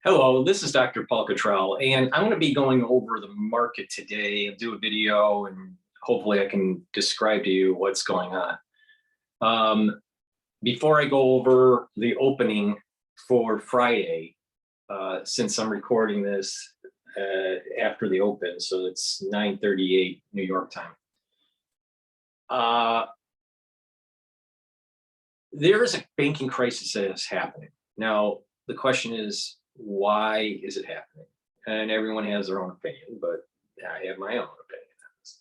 Hello, this is Dr. Paul Cottrell, and I'm going to be going over the market today. I'll do a video, and hopefully I can describe to you what's going on. Before I go over the opening for Friday, since I'm recording this after the open, so it's 9:38 New York time. There is a banking crisis that is happening. Now, the question is, why is it happening? And everyone has their own opinion, but I have my own opinion on this.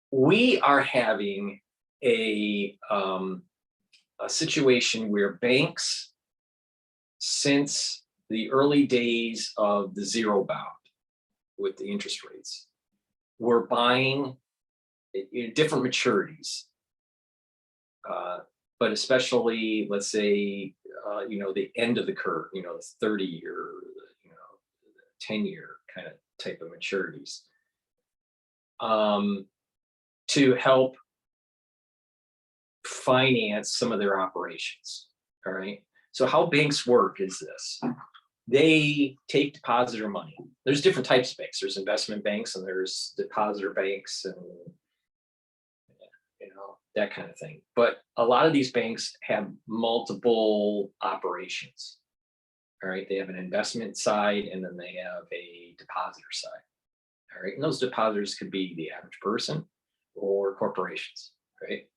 We are having a situation where banks, since the early days of the zero bound with the interest rates, were buying different maturities, but especially, let's say, the end of the curve, the 30-year, 10-year kind of type of maturities, to help finance some of their operations. All right. So how banks work is this: they take depositor money. There's different types of banks. There's investment banks and there's depositor banks and that kind of thing. But a lot of these banks have multiple operations. All right. They have an investment side and then they have a depositor side. All right. And those depositors could be the average person or corporations, right?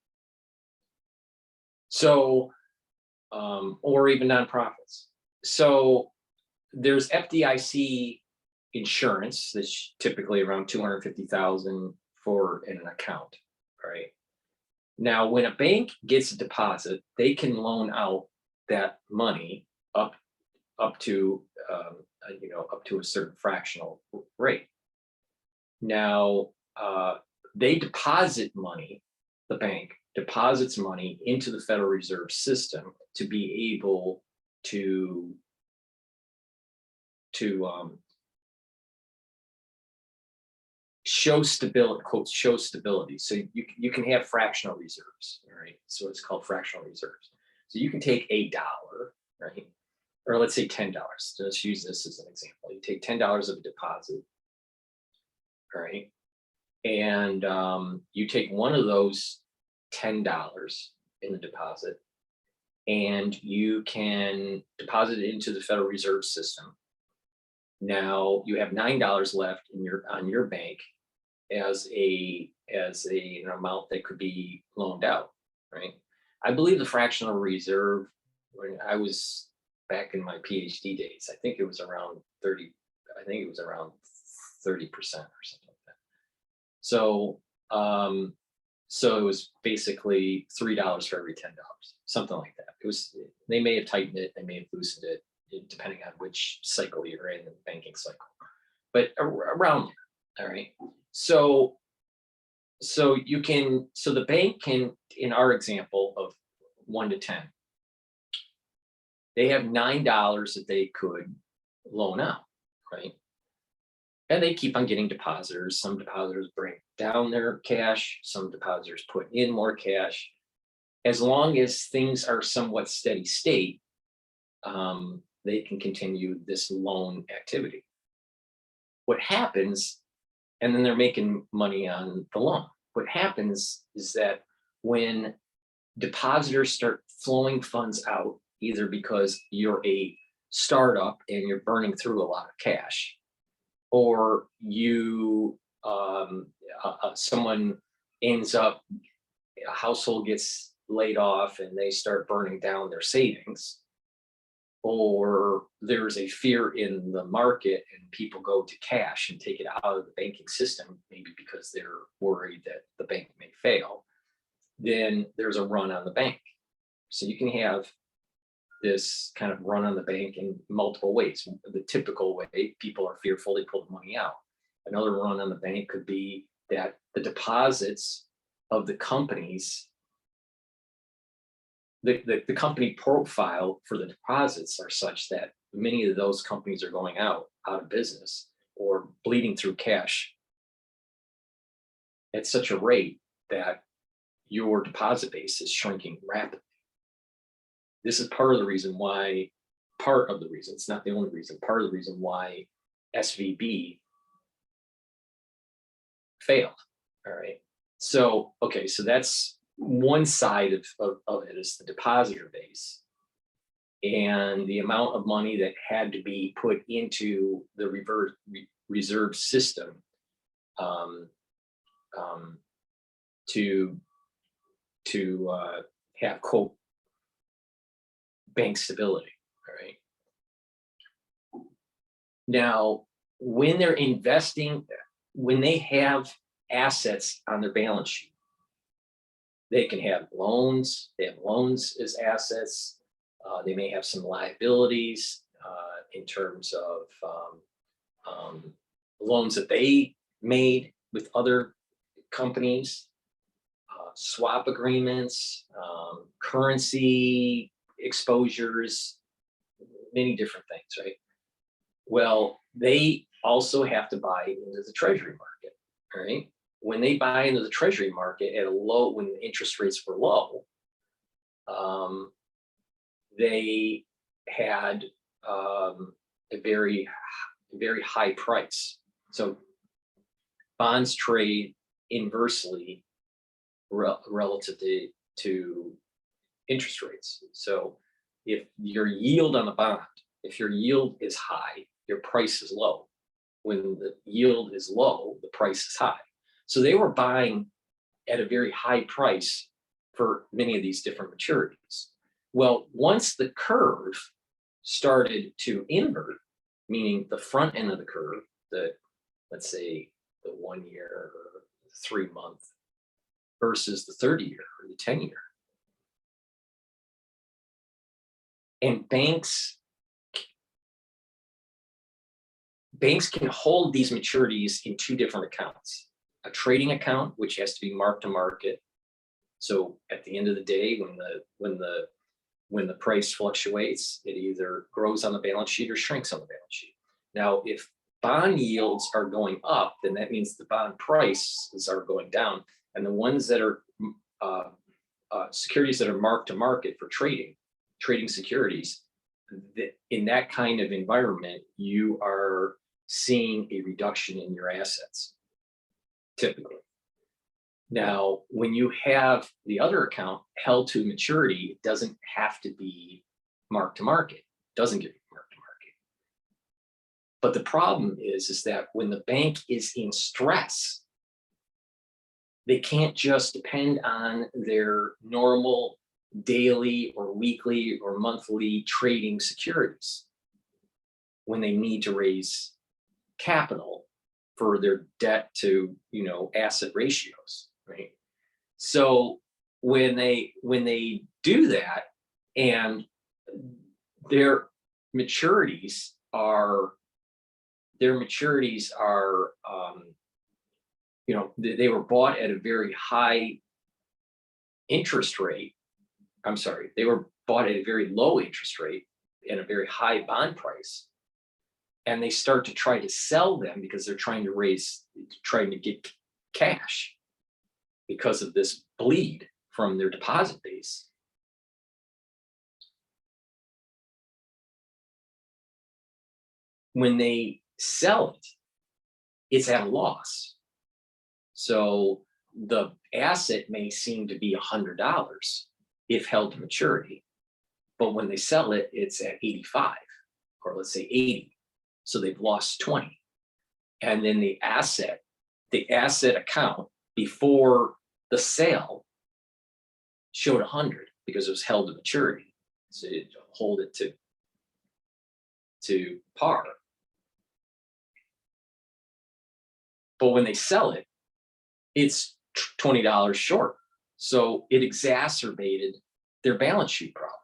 So, or even nonprofits. So there's FDIC insurance that's typically around $250,000 for an account, right? Now, when a bank gets a deposit, they can loan out that money up to a certain fractional rate. Now, they deposit money. The bank deposits money into the Federal Reserve System to be able to show stability, quote, show stability. So you can have fractional reserves, all right? So it's called fractional reserves. So you can take $1, right? Or let's say $10. Let's use this as an example. You take $10 of a deposit, all right? And you take one of those $10 in the deposit and you can deposit it into the Federal Reserve System. Now you have $9 left on your bank as an amount that could be loaned out, right? I believe the fractional reserve, when I was back in my PhD days, I think it was around 30. I think it was around 30% or something like that. So so it was basically $3 for every $10, something like that. It was. They may have tightened it, they may have loosened it, depending on which cycle you're in the banking cycle, but around there. All right. So the bank can, in our example of 1 to 10, they have $9 that they could loan out, right? And they keep on getting depositors. Some depositors bring down their cash. Some depositors put in more cash. As long as things are somewhat steady state, they can continue this loan activity. What happens, and then they're making money on the loan. What happens is that when depositors start flowing funds out, either because you're a startup and you're burning through a lot of cash, or someone ends up, a household gets laid off and they start burning down their savings, or there's a fear in the market and people go to cash and take it out of the banking system, maybe because they're worried that the bank may fail, then there's a run on the bank. So you can have this kind of run on the bank in multiple ways. The typical way, people are fearful, they pull the money out. Another run on the bank could be that the deposits of the companies, the company profile for the deposits are such that many of those companies are going out of business or bleeding through cash at such a rate that your deposit base is shrinking rapidly. This is part of the reason why part of the reason, it's not the only reason, part of the reason why SVB failed. All right. So, okay, so that's one side of it is the depositor base and the amount of money that had to be put into the reserve system to have quote bank stability. All right. Now, when they're investing, when they have assets on their balance sheet, they can have loans. They have loans as assets. They may have some liabilities in terms of loans that they made with other companies, swap agreements, currency exposures, many different things, right? Well, they also have to buy into the treasury market, right? When they buy into the treasury market at a low, when the interest rates were low, they had a very high price. So bonds trade inversely relative to interest rates. So if your yield on the bond, if your yield is high, your price is low. When the yield is low, the price is high. So they were buying at a very high price for many of these different maturities. Well, once the curve started to invert, meaning the front end of the curve, let's say the 1 year or 3 month versus the 30 year or the 10 year. And banks can hold these maturities in two different accounts. A trading account, which has to be marked to market. So at the end of the day, when the price fluctuates, it either grows on the balance sheet or shrinks on the balance sheet. Now, if bond yields are going up, then that means the bond prices are going down. And the ones that are securities that are marked to market for trading securities, in that kind of environment, you are seeing a reduction in your assets, typically. Now, when you have the other account held to maturity, it doesn't have to be marked to market. It doesn't get marked to market. But the problem is that when the bank is in stress, they can't just depend on their normal daily or weekly or monthly trading securities when they need to raise capital for their debt to asset ratios, right? So when they do that, and their maturities are they were bought at a very high interest rate. I'm sorry, they were bought at a very low interest rate and a very high bond price. And they start to try to sell them because they're trying to get cash because of this bleed from their deposit base. When they sell it, it's at a loss. So the asset may seem to be $100 if held to maturity, but when they sell it, it's at 85, or let's say 80. So they've lost 20. And then the asset account before the sale showed 100 because it was held to maturity. So you hold it to par. But when they sell it, it's $20 short. So it exacerbated their balance sheet problem.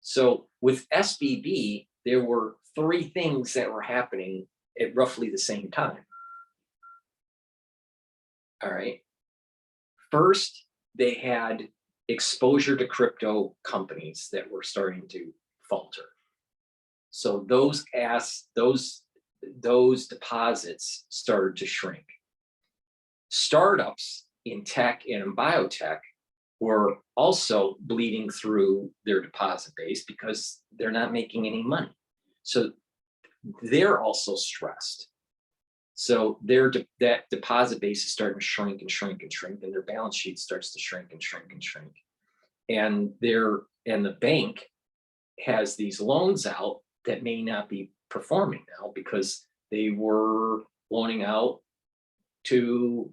So with SVB, there were 3 things that were happening at roughly the same time. All right. First, they had exposure to crypto companies that were starting to falter. So those deposits started to shrink. Startups in tech and in biotech were also bleeding through their deposit base because they're not making any money. So they're also stressed. So that deposit base is starting to shrink and shrink and shrink, and their balance sheet starts to shrink and shrink and shrink. And the bank has these loans out that may not be performing now because they were loaning out to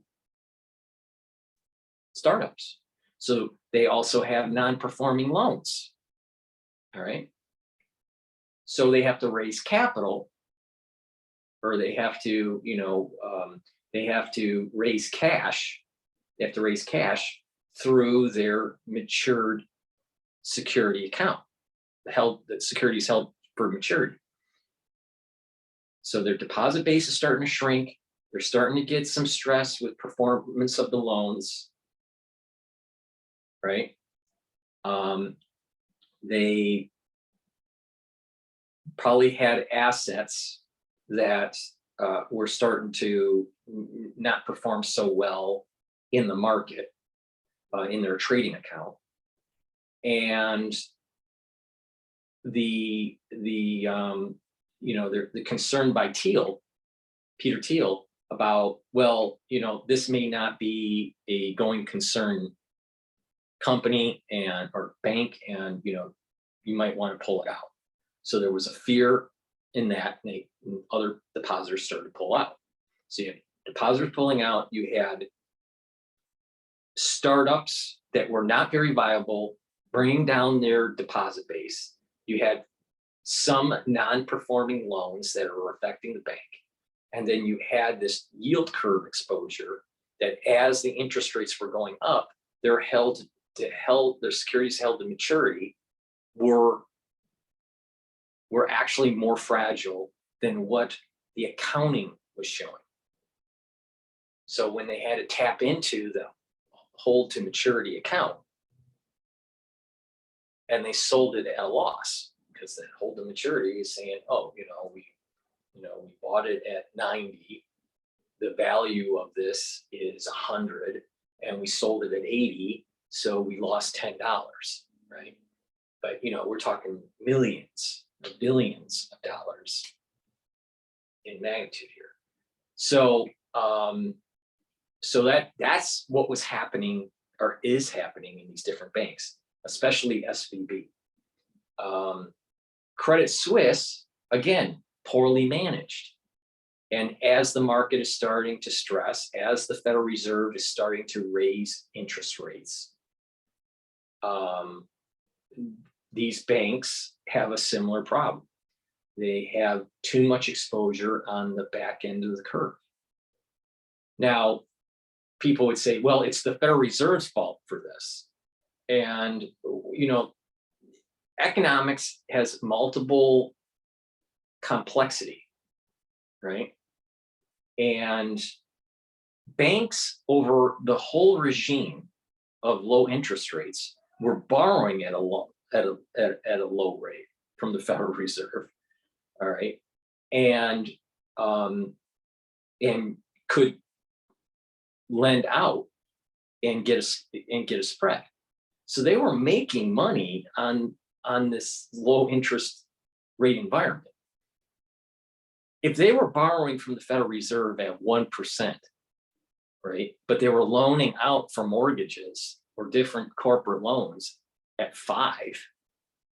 startups. So they also have non-performing loans. All right. So they have to raise capital, or they have to, they have to raise cash. They have to raise cash through their matured security account. The security is held for maturity. So their deposit base is starting to shrink. They're starting to get some stress with performance of the loans, right? They probably had assets that were starting to not perform so well in the market, in their trading account. And the concern by Peter Thiel, about, well, this may not be a going concern company or bank, and you might want to pull it out. So there was a fear in that, and other depositors started to pull out. So you had depositors pulling out, you had startups that were not very viable bringing down their deposit base, you had some non-performing loans that are affecting the bank, and then you had this yield curve exposure that, as the interest rates were going up, their securities held to maturity were actually more fragile than what the accounting was showing. So when they had to tap into the hold to maturity account, and they sold it at a loss, because the hold to maturity is saying, oh, we bought it at 90, the value of this is 100, and we sold it at 80, so we lost $10, right? But we're talking millions or billions of dollars in magnitude here. So that's what was happening, or is happening, in these different banks, especially SVB. Credit Suisse, again, poorly managed. And as the market is starting to stress, as the Federal Reserve is starting to raise interest rates, these banks have a similar problem. They have too much exposure on the back end of the curve. Now, people would say, well, it's the Federal Reserve's fault for this. And, economics has multiple complexity, right? And banks, over the whole regime of low interest rates, were borrowing at a low rate from the Federal Reserve. All right. And could lend out and get a spread. So they were making money on this low interest rate environment. If they were borrowing from the Federal Reserve at 1%, right, but they were loaning out for mortgages or different corporate loans at 5%,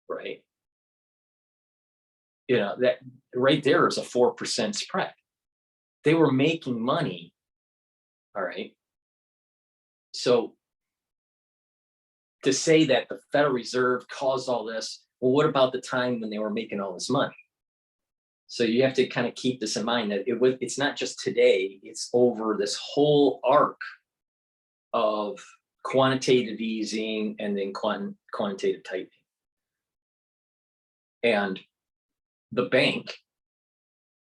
right? That right there is a 4% spread. They were making money. All right. So to say that the Federal Reserve caused all this, well, what about the time when they were making all this money? So you have to kind of keep this in mind, that it's not just today, it's over this whole arc of quantitative easing and then quantitative tightening. And the bank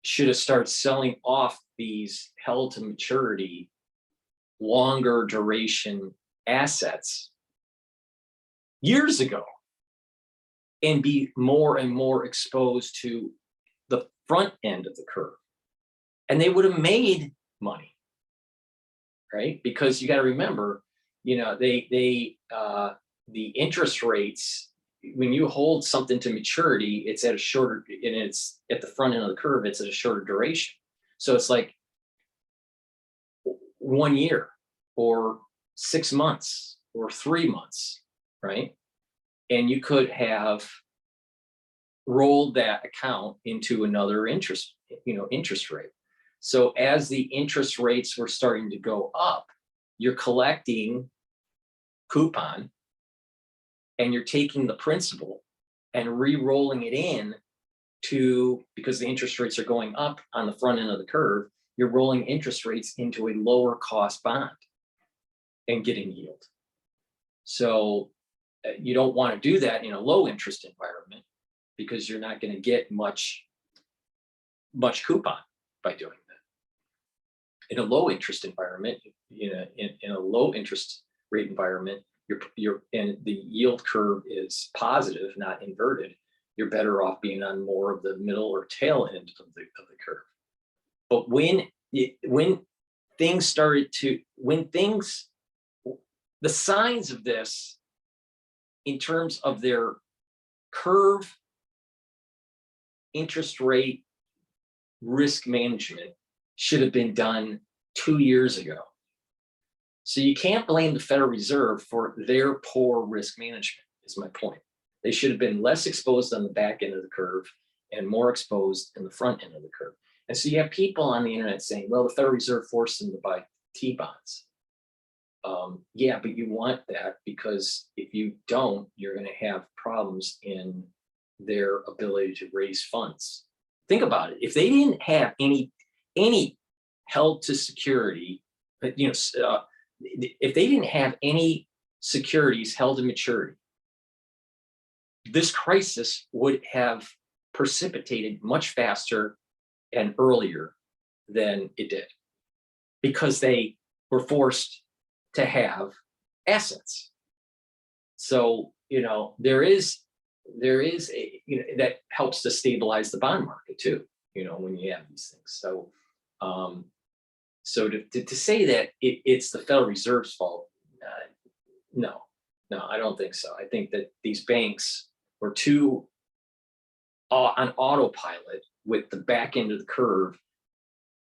should have started selling off these held to maturity, longer duration assets years ago, and be more and more exposed to the front end of the curve. And they would have made money, right? Because you got to remember, the interest rates, when you hold something to maturity, it's at a shorter, and it's at the front end of the curve, it's at a shorter duration. So it's like 1 year or 6 months or 3 months, right? And you could have rolled that account into another interest rate. So as the interest rates were starting to go up, you're collecting coupon, and you're taking the principal and re-rolling it in because the interest rates are going up on the front end of the curve, you're rolling interest rates into a lower cost bond and getting yield. So you don't want to do that in a low interest environment, because you're not going to get much coupon by doing that. In a low interest environment, in a low interest rate environment, and the yield curve is positive, not inverted, you're better off being on more of the middle or tail end of the curve. But the signs of this in terms of their curve interest rate risk management should have been done 2 years ago. So you can't blame the Federal Reserve for their poor risk management, is my point. They should have been less exposed on the back end of the curve and more exposed in the front end of the curve. And so you have people on the internet saying, well, the Federal Reserve forced them to buy T-bonds. Yeah, but you want that, because if you don't, you're going to have problems in their ability to raise funds. Think about it. If they didn't have any held to security, if they didn't have any securities held to maturity, this crisis would have precipitated much faster and earlier than it did, because they were forced to have assets. So, there is a, that helps to stabilize the bond market too, when you have these things. So, so to say that it's the Federal Reserve's fault, no, I don't think so. I think that these banks were too on autopilot with the back end of the curve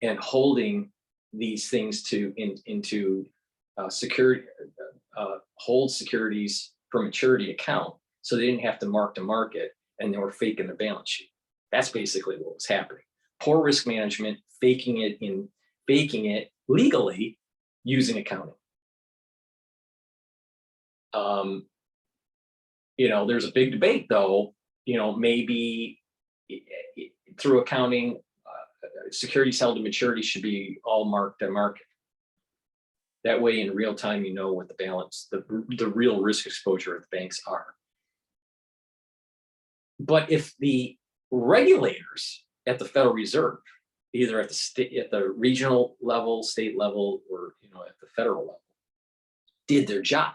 and holding these things into security, hold securities for maturity account, so they didn't have to mark to market, and they were faking the balance sheet. That's basically what was happening. Poor risk management, faking it legally using accounting. There's a big debate though, maybe through accounting, securities held to maturity should be all marked to market. That way in real time, what the balance, the real risk exposure of the banks are. But if the regulators at the Federal Reserve, either at the regional level, state level, or at the federal level, did their job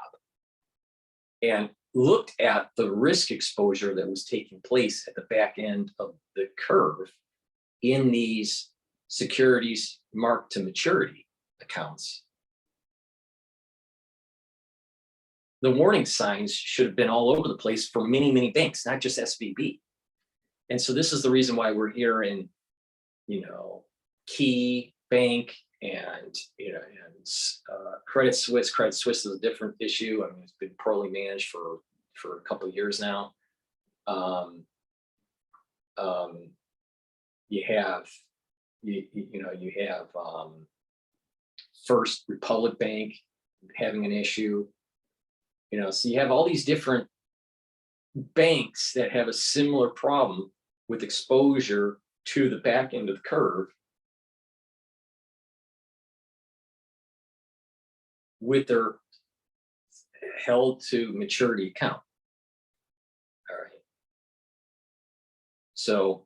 and looked at the risk exposure that was taking place at the back end of the curve in these securities marked to maturity accounts, the warning signs should have been all over the place for many, many banks, not just SVB. And so this is the reason why we're here in, Key Bank and, Credit Suisse. Credit Suisse is a different issue. I mean, it's been poorly managed for a couple of years now. You have First Republic Bank having an issue. So you have all these different banks that have a similar problem with exposure to the back end of the curve with their held to maturity account. All right. So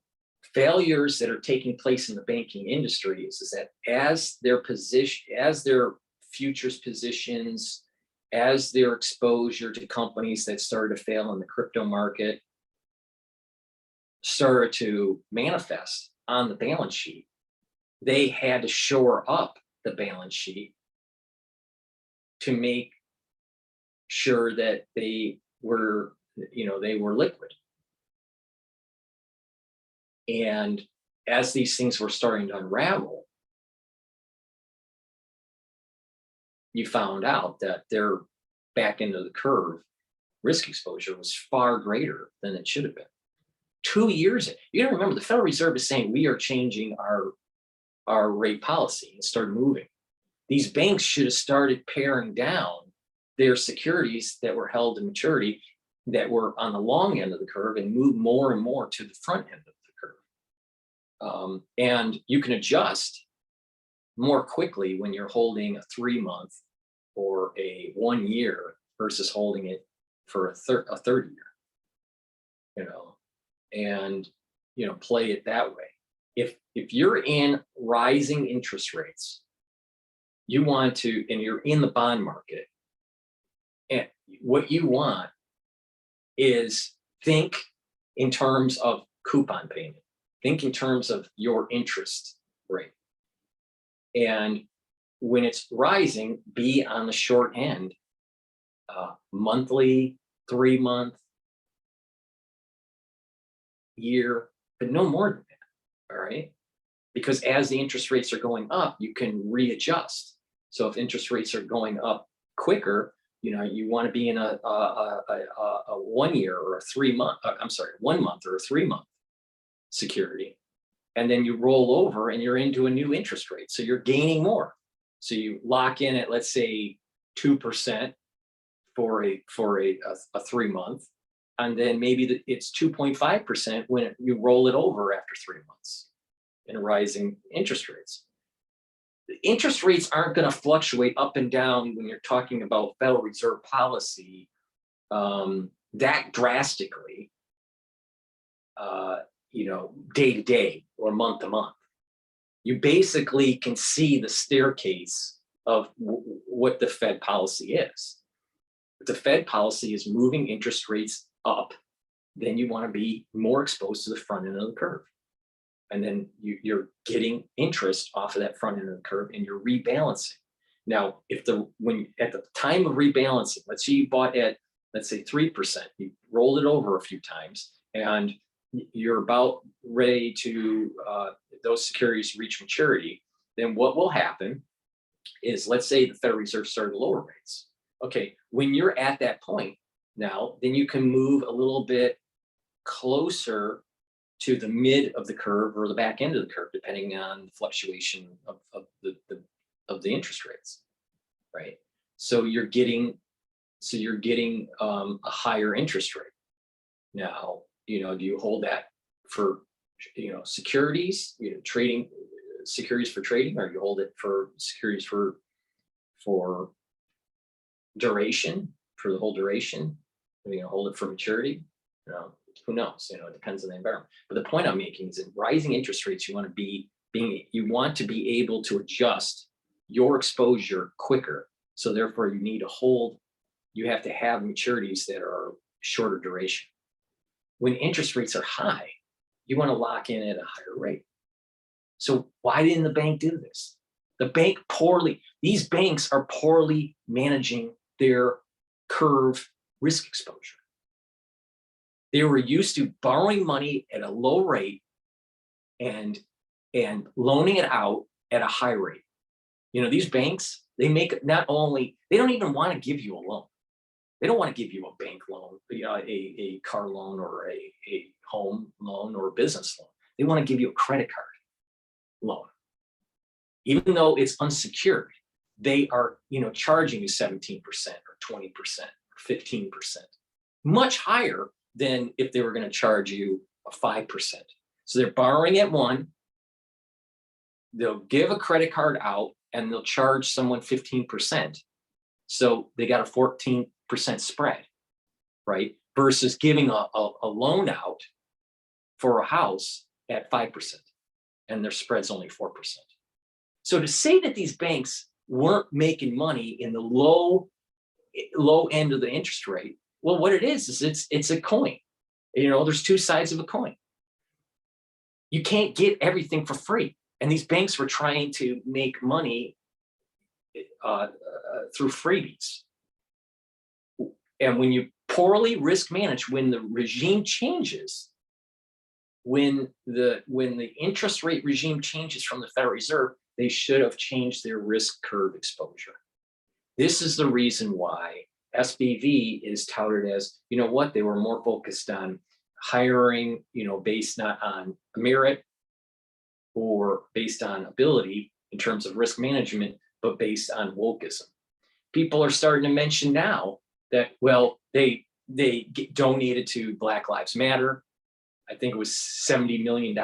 failures that are taking place in the banking industry is that as their futures positions, as their exposure to companies that started to fail in the crypto market started to manifest on the balance sheet, they had to shore up the balance sheet to make sure that they were, they were liquid. And as these things were starting to unravel, you found out that their back end of the curve risk exposure was far greater than it should have been. 2 years, you gotta remember, the Federal Reserve is saying we are changing our rate policy and start moving. These banks should have started paring down their securities that were held to maturity that were on the long end of the curve and move more and more to the front end of the curve. And you can adjust more quickly when you're holding a 3-month or a 1 year versus holding it for a third year, and play it that way. If you're in rising interest rates, you want to, and you're in the bond market, and what you want is think in terms of coupon payment, think in terms of your interest rate. And when it's rising, be on the short end, monthly, 3-month, year, but no more than that, all right? Because as the interest rates are going up, you can readjust. So if interest rates are going up quicker, you want to be in a 1 year or a 3-month, 1 month or a 3-month security. And then you roll over and you're into a new interest rate. So you're gaining more. So you lock in at, let's say, 2% for a 3-month. And then maybe it's 2.5% when you roll it over after 3 months in rising interest rates. The interest rates aren't going to fluctuate up and down when you're talking about Federal Reserve policy that drastically, day to day or month to month. You basically can see the staircase of what the Fed policy is. If the Fed policy is moving interest rates up, then you want to be more exposed to the front end of the curve. And then you're getting interest off of that front end of the curve and you're rebalancing. Now, when at the time of rebalancing, let's say you bought at, let's say 3%, you rolled it over a few times and you're about ready to, those securities reach maturity, then what will happen is, let's say the Federal Reserve started to lower rates. Okay, when you're at that point now, then you can move a little bit closer to the mid of the curve or the back end of the curve, depending on the fluctuation of the interest rates, right? So you're getting a higher interest rate. Now, do you hold that for securities, trading securities for trading, or you hold it for securities for duration, for the whole duration? Hold it for maturity? Who knows? It depends on the environment. But the point I'm making is, in rising interest rates, you want to be able to adjust your exposure quicker. So therefore, you have to have maturities that are shorter duration. When interest rates are high, you want to lock in at a higher rate. So why didn't the bank do this? These banks are poorly managing their curve risk exposure. They were used to borrowing money at a low rate and loaning it out at a high rate. These banks, they don't even want to give you a loan. They don't want to give you a bank loan, a car loan or a home loan or a business loan. They want to give you a credit card loan. Even though it's unsecured, they are charging you 17% or 20% or 15%, much higher than if they were going to charge you a 5%. So they're borrowing at 1, they'll give a credit card out and they'll charge someone 15%. So they got a 14% spread, right? Versus giving a loan out for a house at 5% and their spread's only 4%. So to say that these banks weren't making money in the low end of the interest rate, well, what it is it's a coin. There's two sides of a coin. You can't get everything for free. And these banks were trying to make money through freebies. And when you poorly risk manage, when the regime changes, when the interest rate regime changes from the Federal Reserve, they should have changed their risk curve exposure. This is the reason why SBV is touted as, you know what, they were more focused on hiring, you know, based not on merit or based on ability in terms of risk management, but based on wokeism. People are starting to mention now that, well, they donated to Black Lives Matter. I think it was $70 million.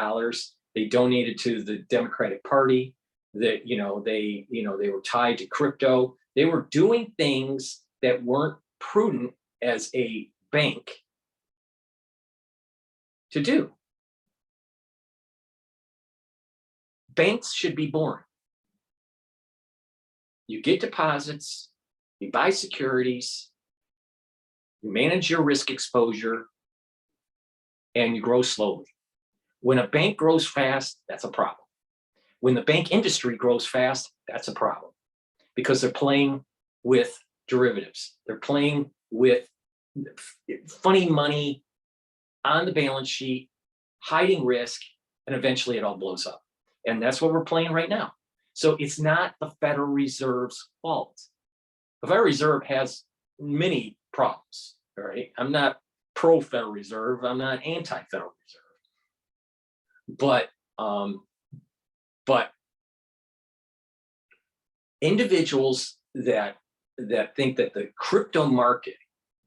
They donated to the Democratic Party. That, you know, they were tied to crypto. They were doing things that weren't prudent as a bank to do. Banks should be boring. You get deposits, you buy securities, you manage your risk exposure, and you grow slowly. When a bank grows fast, that's a problem. When the bank industry grows fast, that's a problem, because they're playing with derivatives. They're playing with funny money on the balance sheet, hiding risk, and eventually it all blows up. And that's what we're playing right now. So it's not the Federal Reserve's fault. The Federal Reserve has many problems, all right? I'm not pro-Federal Reserve. I'm not anti-Federal Reserve. But individuals that think that the crypto market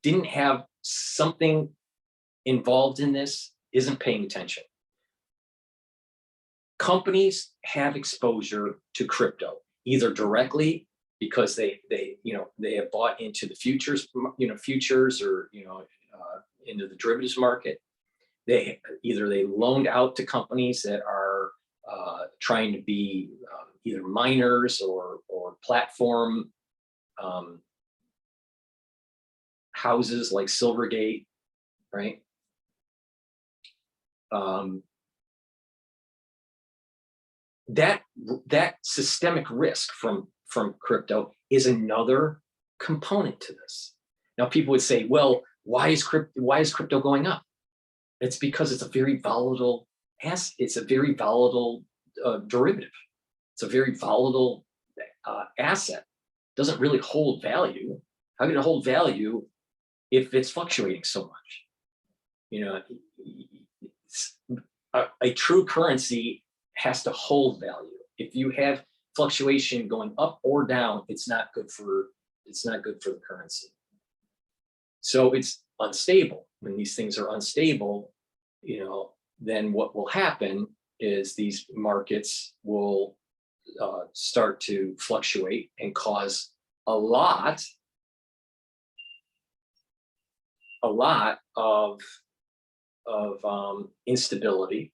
didn't have something involved in this isn't paying attention. Companies have exposure to crypto, either directly because they have bought into the futures, or into the derivatives market. They loaned out to companies that are trying to be either miners or platform houses like Silvergate, right? That systemic risk from crypto is another component to this. Now, people would say, well, why is crypto going up? It's because it's a very volatile asset. It's a very volatile derivative. It's a very volatile asset. It doesn't really hold value. How can it hold value if it's fluctuating so much? You know, a true currency has to hold value. If you have fluctuation going up or down, it's not good for the currency. So it's unstable. When these things are unstable, then what will happen is these markets will start to fluctuate and cause a lot of instability.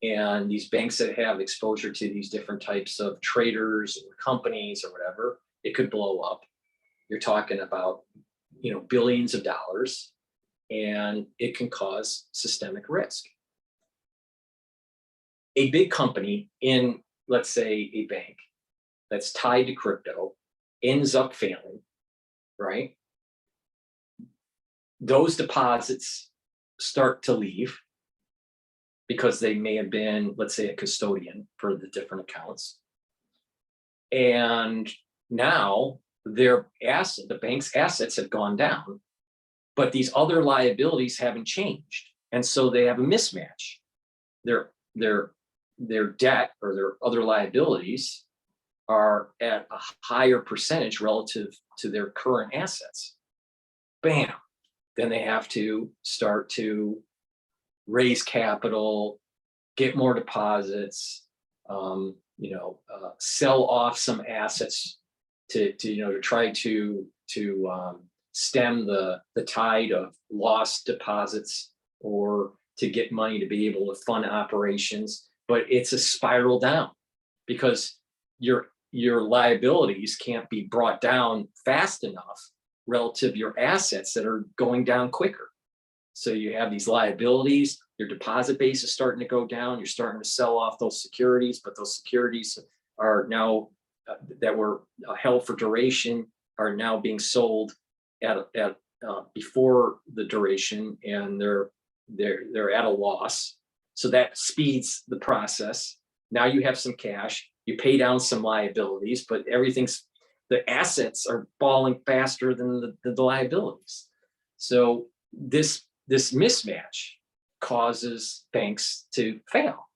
And these banks that have exposure to these different types of traders or companies or whatever, it could blow up. You're talking about, billions of dollars, and it can cause systemic risk. A big company in, let's say, a bank that's tied to crypto ends up failing, right? Those deposits start to leave because they may have been, let's say, a custodian for the different accounts. And now the bank's assets have gone down, but these other liabilities haven't changed. And so they have a mismatch. Their debt or their other liabilities are at a higher percentage relative to their current assets. Bam. Then they have to start to raise capital, get more deposits, sell off some assets to try to stem the tide of lost deposits, or to get money to be able to fund operations. But it's a spiral down because your liabilities can't be brought down fast enough relative to your assets that are going down quicker. So you have these liabilities, your deposit base is starting to go down, you're starting to sell off those securities, but those securities are now that were held for duration are now being sold at before the duration, and they're at a loss. So that speeds the process. Now you have some cash, you pay down some liabilities, but the assets are falling faster than the liabilities. So this mismatch causes banks to fail.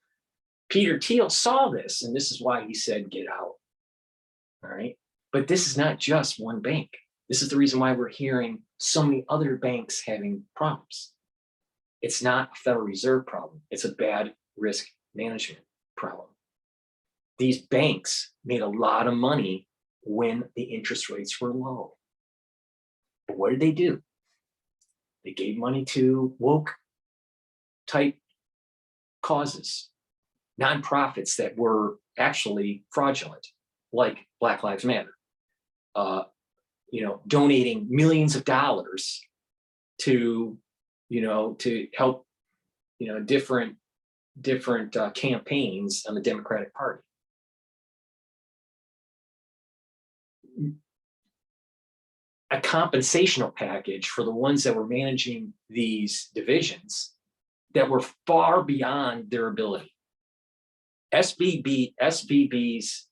Peter Thiel saw this, and this is why he said, get out. All right. But this is not just one bank. This is the reason why we're hearing so many other banks having problems. It's not a Federal Reserve problem. It's a bad risk management problem. These banks made a lot of money when the interest rates were low. But what did they do? They gave money to woke type causes, nonprofits that were actually fraudulent, like Black Lives Matter, donating millions of dollars to help, different campaigns on the Democratic Party. A compensational package for the ones that were managing these divisions that were far beyond their ability. SVB's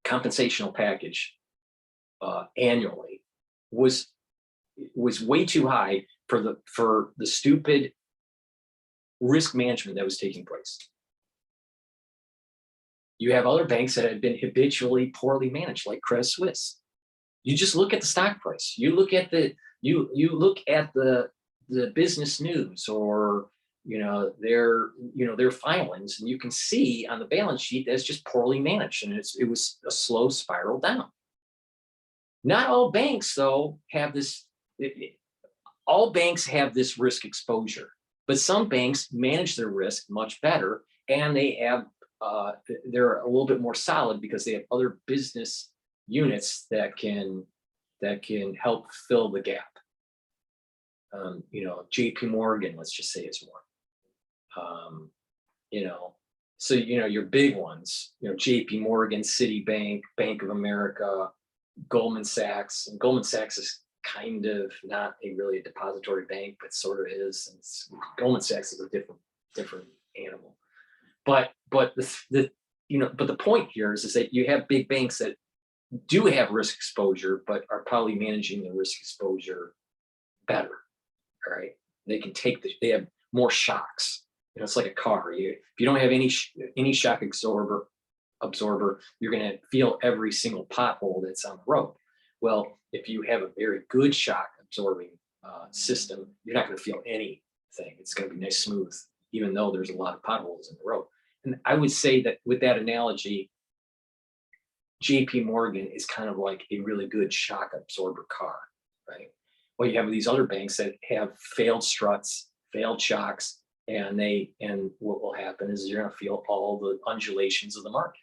compensational package annually was way too high for the stupid risk management that was taking place. You have other banks that have been habitually poorly managed, like Credit Suisse. You just look at the stock price. You look at the business news, or their filings, and you can see on the balance sheet that it's just poorly managed, and it was a slow spiral down. Not all banks, though, have this. All banks have this risk exposure, but some banks manage their risk much better, and they're a little bit more solid because they have other business units that can help fill the gap. JP Morgan, let's just say, is one. So your big ones, JP Morgan, Citibank, Bank of America, Goldman Sachs. And Goldman Sachs is kind of not really a depository bank, but sort of is. And Goldman Sachs is a different animal. But the point here is that you have big banks that do have risk exposure, but are probably managing the risk exposure better. All right, they have more shocks. It's like a car. If you don't have any shock absorber, you're going to feel every single pothole that's on the road. Well, if you have a very good shock absorbing system, you're not going to feel anything. It's going to be nice, smooth, even though there's a lot of potholes in the road. And I would say that with that analogy, JP Morgan is kind of like a really good shock absorber car, right? Well, you have these other banks that have failed struts, failed shocks, and what will happen is you're going to feel all the undulations of the market.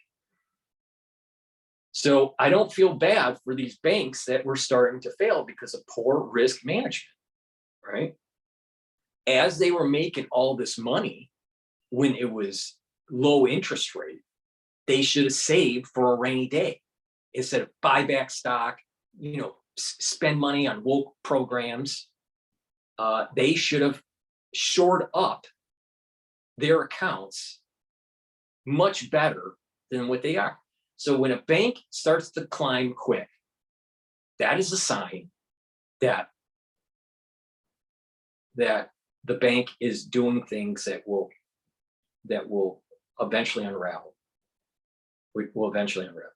So I don't feel bad for these banks that were starting to fail because of poor risk management, right? As they were making all this money when it was low interest rate, they should have saved for a rainy day instead of buy back stock, spend money on woke programs. They should have shored up their accounts much better than what they are. So when a bank starts to climb quick, that is a sign that the bank is doing things that will eventually unravel. Will eventually unravel.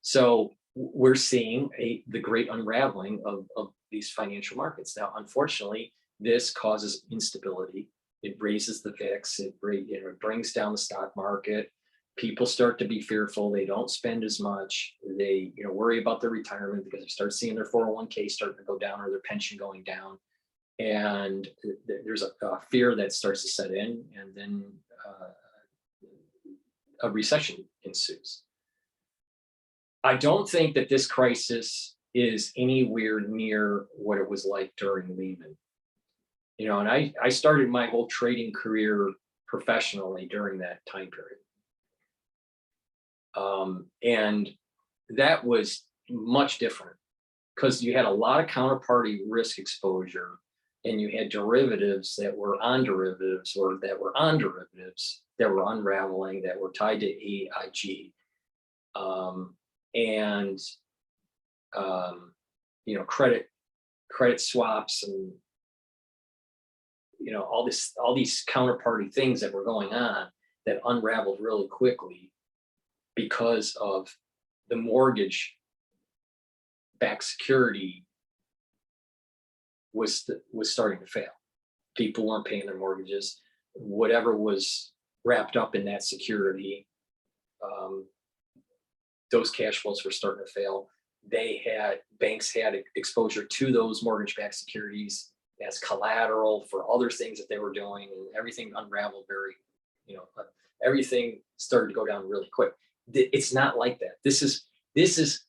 So we're seeing the great unraveling of these financial markets. Now, unfortunately, this causes instability. It raises the VIX. It brings down the stock market. People start to be fearful. They don't spend as much. They worry about their retirement because they start seeing their 401k starting to go down or their pension going down. And there's a fear that starts to set in, and then a recession ensues. I don't think that this crisis is anywhere near what it was like during Lehman. And I started my whole trading career professionally during that time period. And that was much different because you had a lot of counterparty risk exposure, and you had derivatives that were on derivatives, or that were on derivatives that were unraveling, that were tied to AIG. And you know, credit swaps, and you know, all these counterparty things that were going on that unraveled really quickly because of the mortgage backed security was starting to fail. People weren't paying their mortgages. Whatever was wrapped up in that security, those cash flows were starting to fail. Banks had exposure to those mortgage-backed securities as collateral for other things that they were doing, and everything unraveled very, you know, everything started to go down really quick. It's not like that. This is,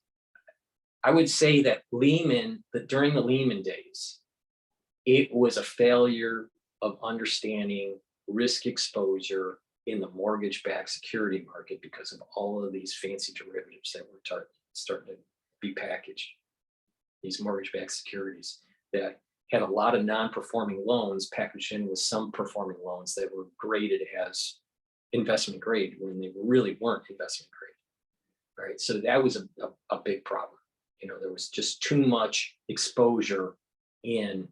I would say that during the Lehman days, it was a failure of understanding risk exposure in the mortgage-backed security market because of all of these fancy derivatives that were starting to be packaged. These mortgage-backed securities that had a lot of non-performing loans packaged in with some performing loans that were graded as investment grade when they really weren't investment grade, right? So that was a big problem. You know, there was just too much exposure in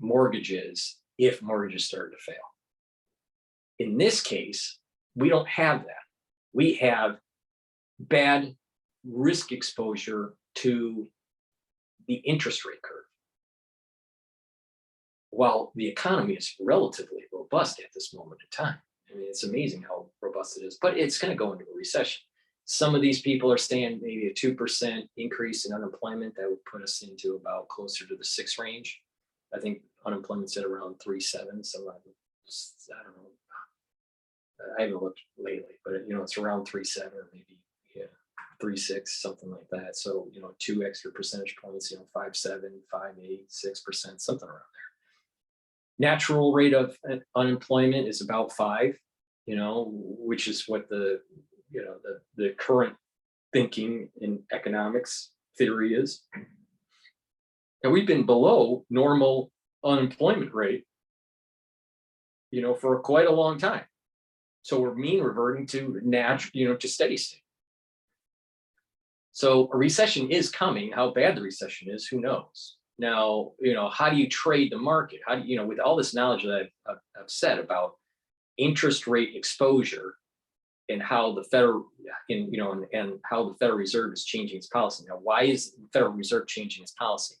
mortgages if mortgages started to fail. In this case, we don't have that. We have bad risk exposure to the interest rate curve. While the economy is relatively robust at this moment in time. I mean, it's amazing how robust it is, but it's going to go into a recession. Some of these people are saying maybe a 2% increase in unemployment. That would put us into about closer to the 6 range. I think unemployment's at around 3.7. So I don't know. I haven't looked lately, but you know, it's around 3.7 or maybe 3.6, something like that. So, you know, 2 extra percentage points, you know, 5.7, 5.8, 6%, something around there. Natural rate of unemployment is about 5, you know, which is what the current thinking in economics theory is. And we've been below normal unemployment rate, you know, for quite a long time. So we're mean reverting to natural, you know, to steady state. So a recession is coming. How bad the recession is, who knows? Now, you know, how do you trade the market? How do you know, with all this knowledge that I've said about interest rate exposure and how the Federal, and how the Federal Reserve is changing its policy. Now, why is the Federal Reserve changing its policy?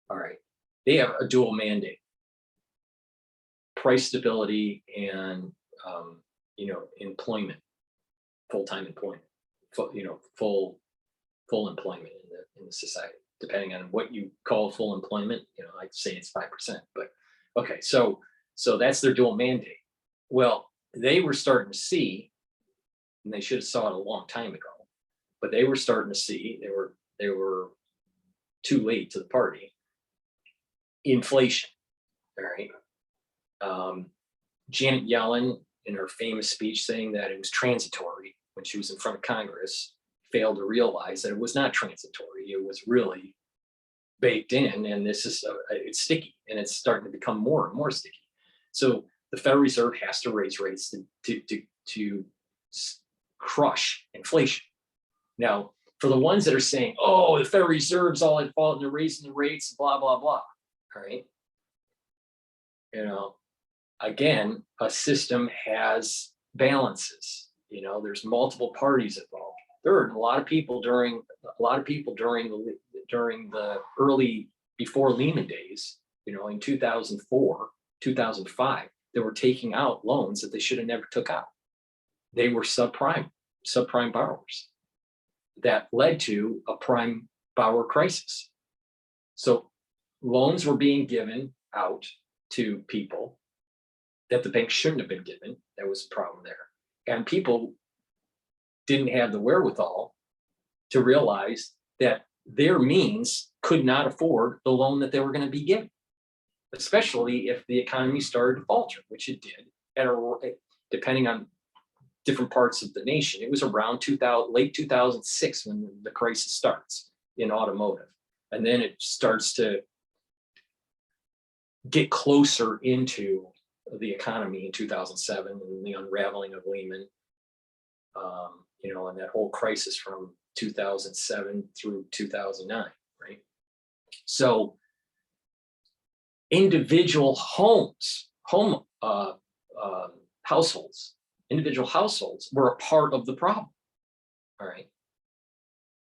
All right, they have a dual mandate: price stability and employment, full-time employment, full employment in the society. Depending on what you call full employment, you know, I'd say it's 5%. But okay, so that's their dual mandate. Well, they were starting to see, and they should have saw it a long time ago, but they were starting to see, they were too late to the party. Inflation, all right. Janet Yellen, in her famous speech saying that it was transitory when she was in front of Congress, failed to realize that it was not transitory. It was really baked in, and it's sticky, and it's starting to become more and more sticky. So the Federal Reserve has to raise rates to crush inflation. Now, for the ones that are saying, "Oh, the Federal Reserve's all at fault and they're raising the rates," blah blah blah. All right, you know, again, a system has balances. You know, there's multiple parties involved. There were a lot of people during the early, before Lehman days, you know, in 2004, 2005, they were taking out loans that they should have never took out. They were subprime borrowers. That led to a prime borrower crisis. So loans were being given out to people that the bank shouldn't have been given. That was a problem there. And people didn't have the wherewithal to realize that their means could not afford the loan that they were going to be given, especially if the economy started to falter, which it did, depending on different parts of the nation. It was around late 2006 when the crisis starts. in automotive. And then it starts to get closer into the economy in 2007 and the unraveling of Lehman, you know, and that whole crisis from 2007 through 2009, right? So individual households, individual households were a part of the problem, all right?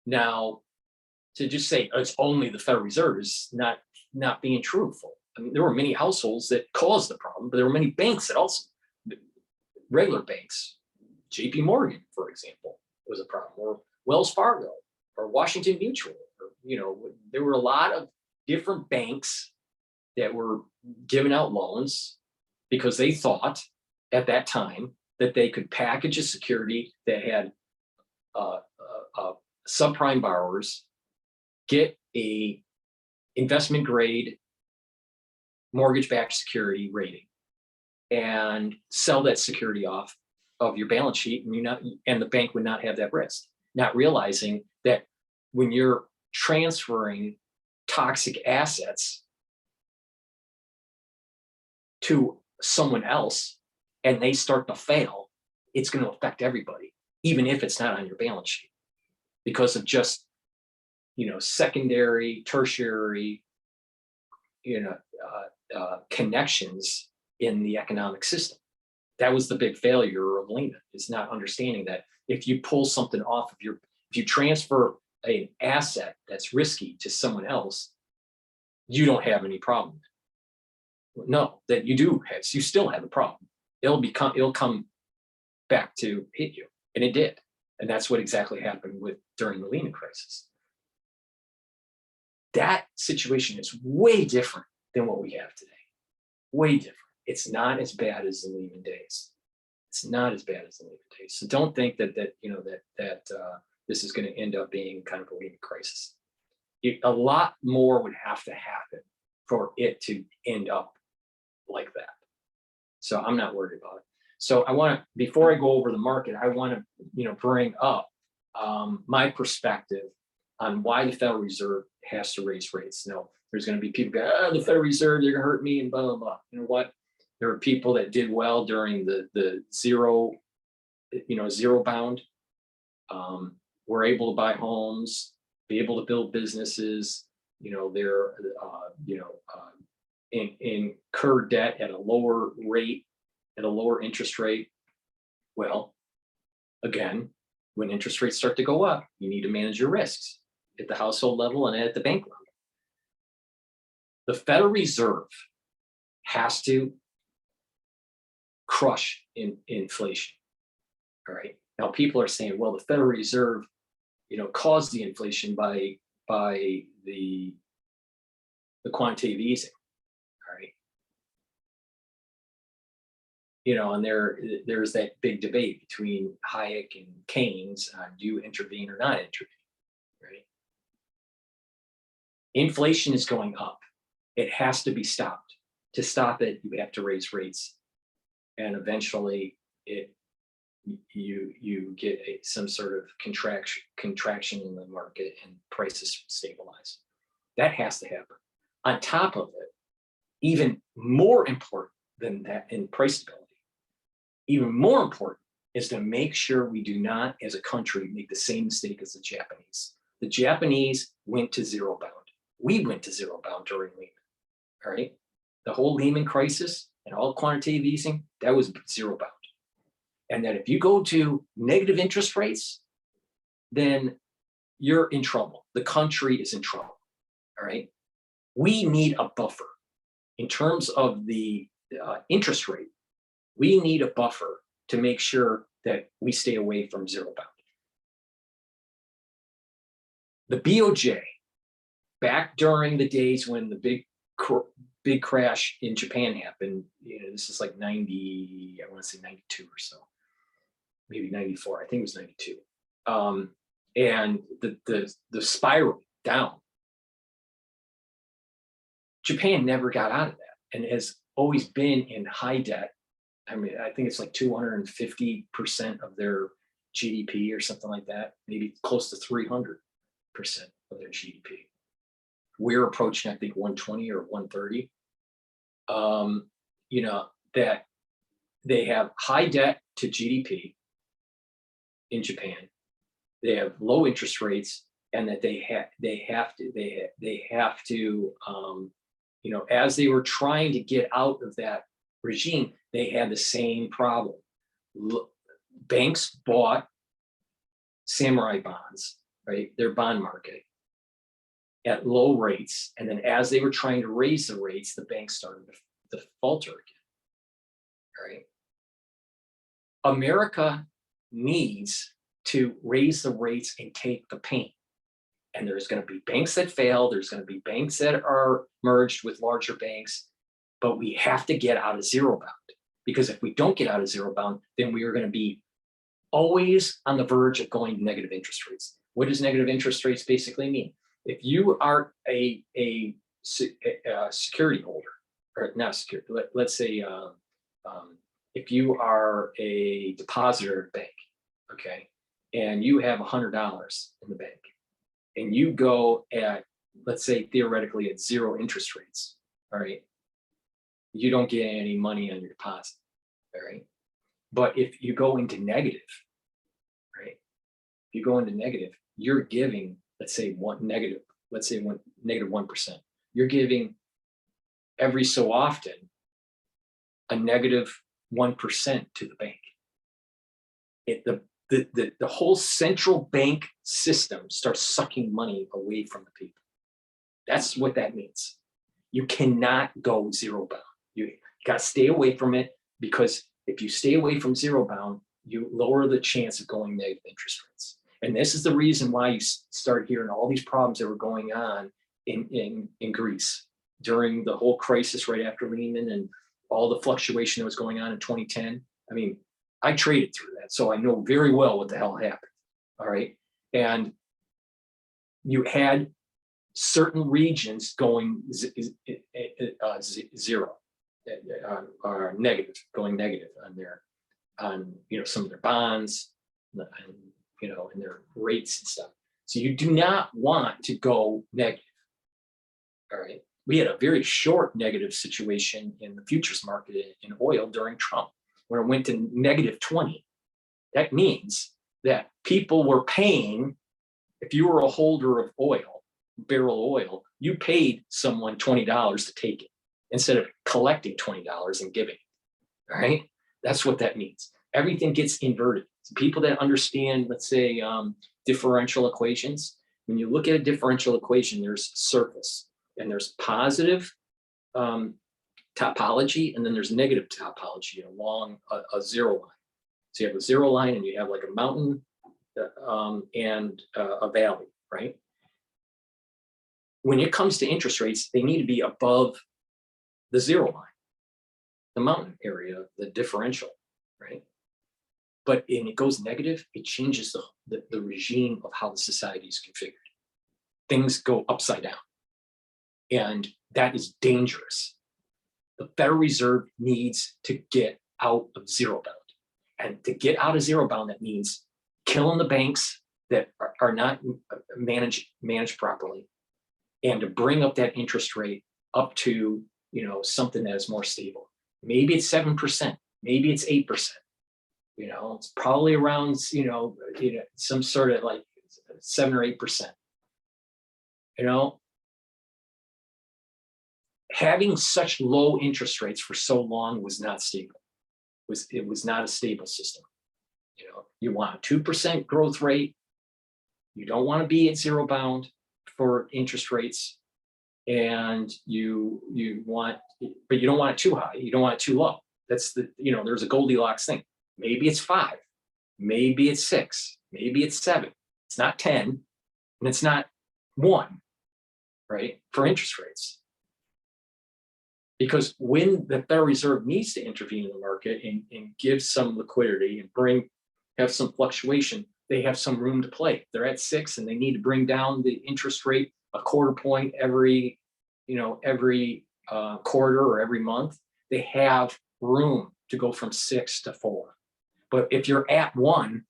Now, to just say it's only the Federal Reserve is not being truthful. I mean, there were many households that caused the problem, but there were many banks that also, regular banks, JP Morgan, for example, was a problem, or Wells Fargo, or Washington Mutual, or, you know, there were a lot of different banks that were giving out loans because they thought at that time that they could package a security that had subprime borrowers get a investment grade mortgage-backed security rating and sell that security off of your balance sheet, and the bank would not have that risk, not realizing that when you're transferring toxic assets to someone else and they start to fail, it's going to affect everybody, even if it's not on your balance sheet, because of just, you know, secondary, tertiary, you know, connections in the economic system. That was the big failure of Lehman, is not understanding that if you pull something off of if you transfer an asset that's risky to someone else, you don't have any problem. No, that you do have, you still have a problem. It'll come back to hit you, and it did. And that's what exactly happened during the Lehman crisis. That situation is way different than what we have today. Way different. It's not as bad as the Lehman days. It's not as bad as the Lehman days. So don't think that you know that this is going to end up being kind of a Lehman crisis. A lot more would have to happen for it to end up like that. So I'm not worried about it. So I want to, before I go over the market, I want to, you know, bring up my perspective on why the Federal Reserve has to raise rates. Now, there's going to be people go, oh, the Federal Reserve, they're going to hurt me and blah, blah, blah. You know what? There are people that did well during the zero bound, were able to buy homes, be able to build businesses, you know, they're, incur debt at a lower rate, at a lower interest rate. Well, again, when interest rates start to go up, you need to manage your risks at the household level and at the bank level. The Federal Reserve has to crush inflation. All right. Now, people are saying, well, the Federal Reserve, you know, caused the inflation by the quantitative easing. All right. You know, and there's that big debate between Hayek and Keynes on do you intervene or not intervene, right? Inflation is going up. It has to be stopped. To stop it, you have to raise rates, and eventually you get some sort of contraction in the market and prices stabilize. That has to happen. On top of it, even more important than that in price stability, even more important is to make sure we do not, as a country, make the same mistake as the Japanese. The Japanese went to zero bound. We went to zero bound during Lehman, all right? The whole Lehman crisis and all quantitative easing, that was zero bound. And that if you go to negative interest rates, then you're in trouble. The country is in trouble, all right? We need a buffer. In terms of the interest rate, we need a buffer to make sure that we stay away from zero bound. The BOJ, back during the days when the big crash in Japan happened, you know, this is like 90, I want to say 92 or so, maybe 94, I think it was 92. And the spiral down, Japan never got out of that and has always been in high debt. I mean, I think it's like 250% of their GDP or something like that, maybe close to 300%. of their GDP. We're approaching, I think, 120 or 130. You know, that they have high debt to GDP in Japan. They have low interest rates, and that they have to, you know, as they were trying to get out of that regime, they had the same problem. Banks bought samurai bonds, right? Their bond market at low rates. And then as they were trying to raise the rates, the banks started to falter again, right? America needs to raise the rates and take the pain. And there's going to be banks that fail. There's going to be banks that are merged with larger banks, but we have to get out of zero bound, because if we don't get out of zero bound, then we are going to be always on the verge of going to negative interest rates. What does negative interest rates basically mean? If you are a security holder, or not security, let's say if you are a depositor at a bank, okay, and you have $100 in the bank, and you go at, let's say theoretically at zero interest rates, all right, you don't get any money on your deposit, all right? But if you go into negative, right, if you go into negative, you're giving, let's say negative 1%. You're giving every so often a negative 1% to the bank. The whole central bank system starts sucking money away from the people. That's what that means. You cannot go zero bound. You got to stay away from it, because if you stay away from zero bound, you lower the chance of going negative interest rates. And this is the reason why you start hearing all these problems that were going on in Greece during the whole crisis right after Lehman, and all the fluctuation that was going on in 2010. I mean, I traded through that, so I know very well what the hell happened. All right. And you had certain regions going zero, or negative, going negative on you know, some of their bonds, and you know, and their rates and stuff. So you do not want to go negative. All right. We had a very short negative situation in the futures market in oil during Trump, where it went to negative 20. That means that people were paying, if you were a holder of oil, barrel of oil, you paid someone $20 to take it instead of collecting $20 and giving it. All right. That's what that means. Everything gets inverted. So people that understand, let's say, differential equations, when you look at a differential equation, there's surface, and there's positive topology, and then there's negative topology along a zero line. So you have a zero line, and you have like a mountain and a valley, right? When it comes to interest rates, they need to be above the zero line, the mountain area, the differential, right? But when it goes negative, it changes the regime of how the society is configured. Things go upside down, and that is dangerous. The Federal Reserve needs to get out of zero bound. And to get out of zero bound, that means killing the banks that are not managed properly, and to bring up that interest rate up to, you know, something that is more stable. Maybe it's 7%, maybe it's 8%. You know, it's probably around, you know, some sort of like 7 or 8%. You know, having such low interest rates for so long was not stable. It was not a stable system. You know, you want a 2% growth rate. You don't want to be at zero bound for interest rates, and you want, but you don't want it too high. You don't want it too low. That's the, you know, there's a Goldilocks thing. Maybe it's 5, maybe it's 6, maybe it's 7. It's not 10, and it's not 1, right, for interest rates. Because when the Federal Reserve needs to intervene in the market and give some liquidity and have some fluctuation, they have some room to play. They're at 6, and they need to bring down the interest rate a quarter point every quarter or every month. They have room to go from 6 to 4. But if you're at 1,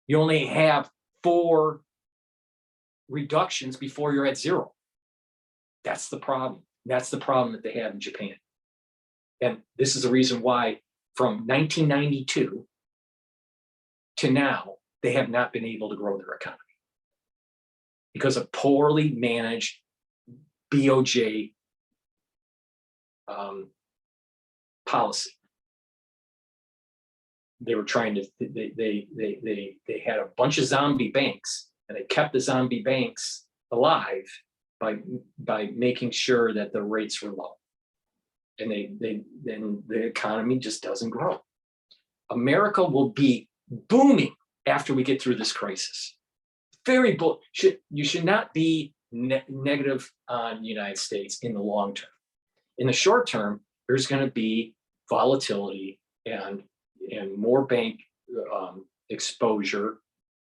you only have 4 reductions before you're at zero. That's the problem. That's the problem that they have in Japan. And this is the reason why from 1992 to now, they have not been able to grow their economy because of poorly managed BOJ policy. They were trying to, they had a bunch of zombie banks, and they kept the zombie banks alive by making sure that the rates were low. And then the economy just doesn't grow. America will be booming after we get through this crisis. Very bull. You should not be negative on the United States in the long term. In the short term, there's going to be volatility and more bank exposure,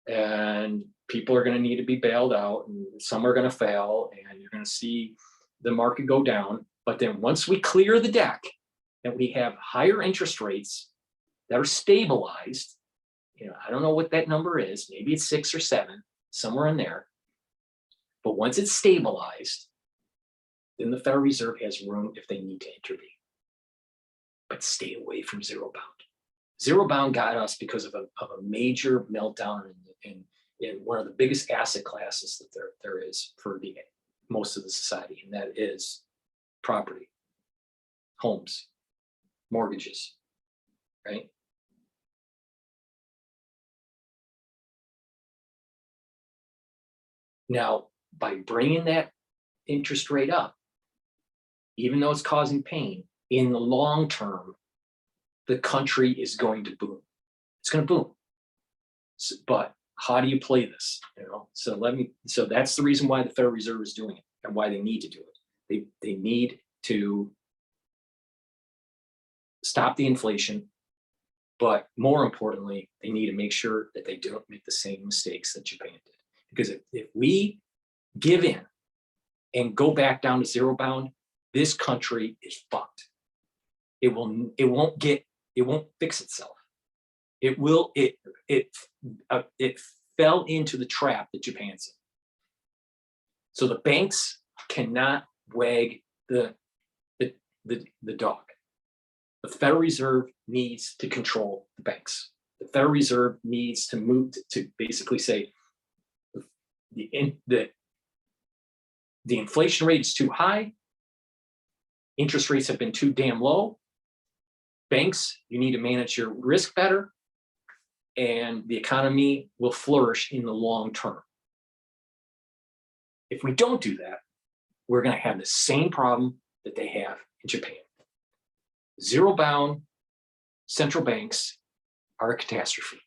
and people are going to need to be bailed out, and some are going to fail, and you're going to see the market go down. But then once we clear the deck and we have higher interest rates that are stabilized, I don't know what that number is, maybe it's 6 or 7, somewhere in there. But once it's stabilized, then the Federal Reserve has room if they need to intervene. But stay away from zero bound. Zero bound got us because of a major meltdown in one of the biggest asset classes that there is for most of the society, and that is property, homes, mortgages, right? Now, by bringing that interest rate up, even though it's causing pain, in the long term, the country is going to boom. It's going to boom. So, but how do you play this? So that's the reason why the Federal Reserve is doing it and why they need to do it. They need to stop the inflation, but more importantly, they need to make sure that they don't make the same mistakes that Japan did. Because if we give in and go back down to zero bound, this country is fucked. It won't fix itself. It fell into the trap that Japan's in. So the banks cannot wag the dog. The Federal Reserve needs to control the banks. The Federal Reserve needs to move to basically say the inflation rate is too high. Interest rates have been too damn low. Banks, you need to manage your risk better, and the economy will flourish in the long term. If we don't do that, we're going to have the same problem that they have in Japan. Zero bound central banks are a catastrophe.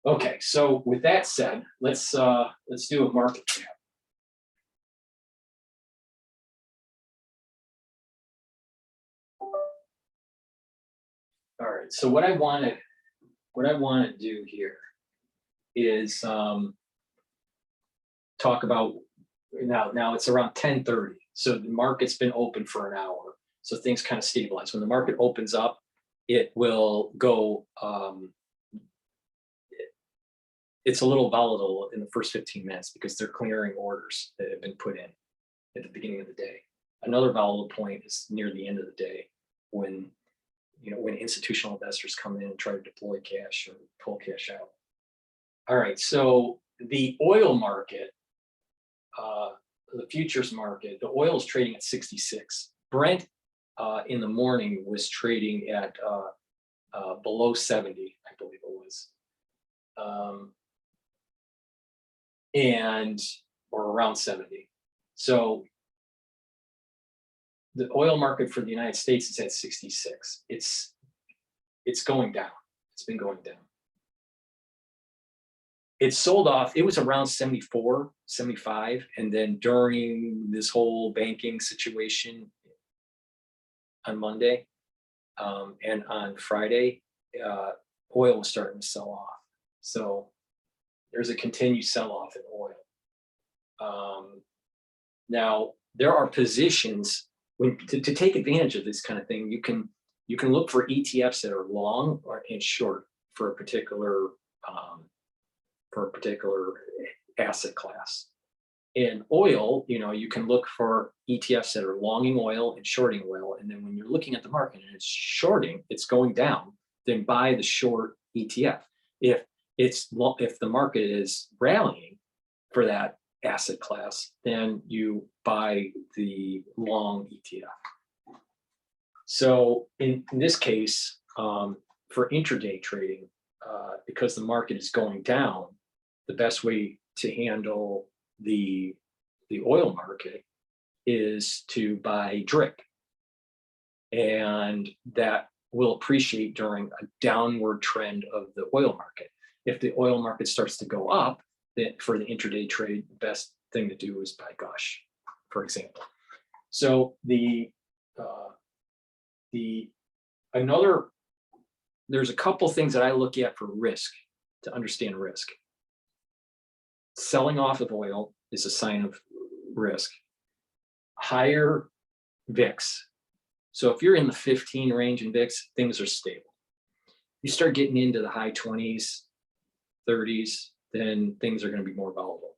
Okay, so with that said, let's do a market cap. All right, so what I want to do here is talk about now it's around 10:30, so the market's been open for an hour, so things kind of stabilize. When the market opens up, it will go it's a little volatile in the first 15 minutes because they're clearing orders that have been put in at the beginning of the day. Another volatile point is near the end of the day when institutional investors come in and try to deploy cash or pull cash out. All right, so the oil market, the futures market, the oil is trading at 66. Brent in the morning was trading at below 70, I believe it was, or around 70. So the oil market for the United States is at 66. It's going down. It's been going down. It sold off. It was around 74, 75. And then during this whole banking situation on Monday and on Friday, oil was starting to sell off. So there's a continued sell-off in oil. Now, there are positions to take advantage of this kind of thing. You can look for ETFs that are long and short for a particular asset class. In oil, you can look for ETFs that are longing oil and shorting oil. And then when you're looking at the market and it's shorting, it's going down, then buy the short ETF. If the market is rallying for that asset class, then you buy the long ETF. So in this case, for intraday trading, because the market is going down, the best way to handle the oil market is to buy DRIP, and that will appreciate during a downward trend of the oil market. If the oil market starts to go up, then for the intraday trade, the best thing to do is buy Gush, for example. So there's a couple things that I look at for risk to understand risk. Selling off of oil is a sign of risk. Higher VIX. So if you're in the 15 range in VIX, things are stable. You start getting into the high 20s, 30s, then things are going to be more volatile.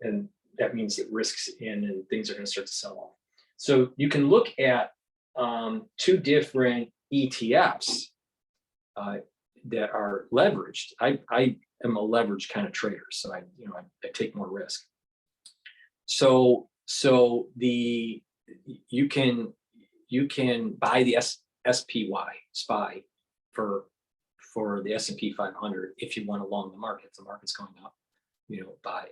And that means that risk's in and things are going to start to sell off. So you can look at two different ETFs that are leveraged. I am a leveraged kind of trader, so I take more risk. So you can buy the SPY for the S&P 500 if you want to long the market. If the market's going up, buy.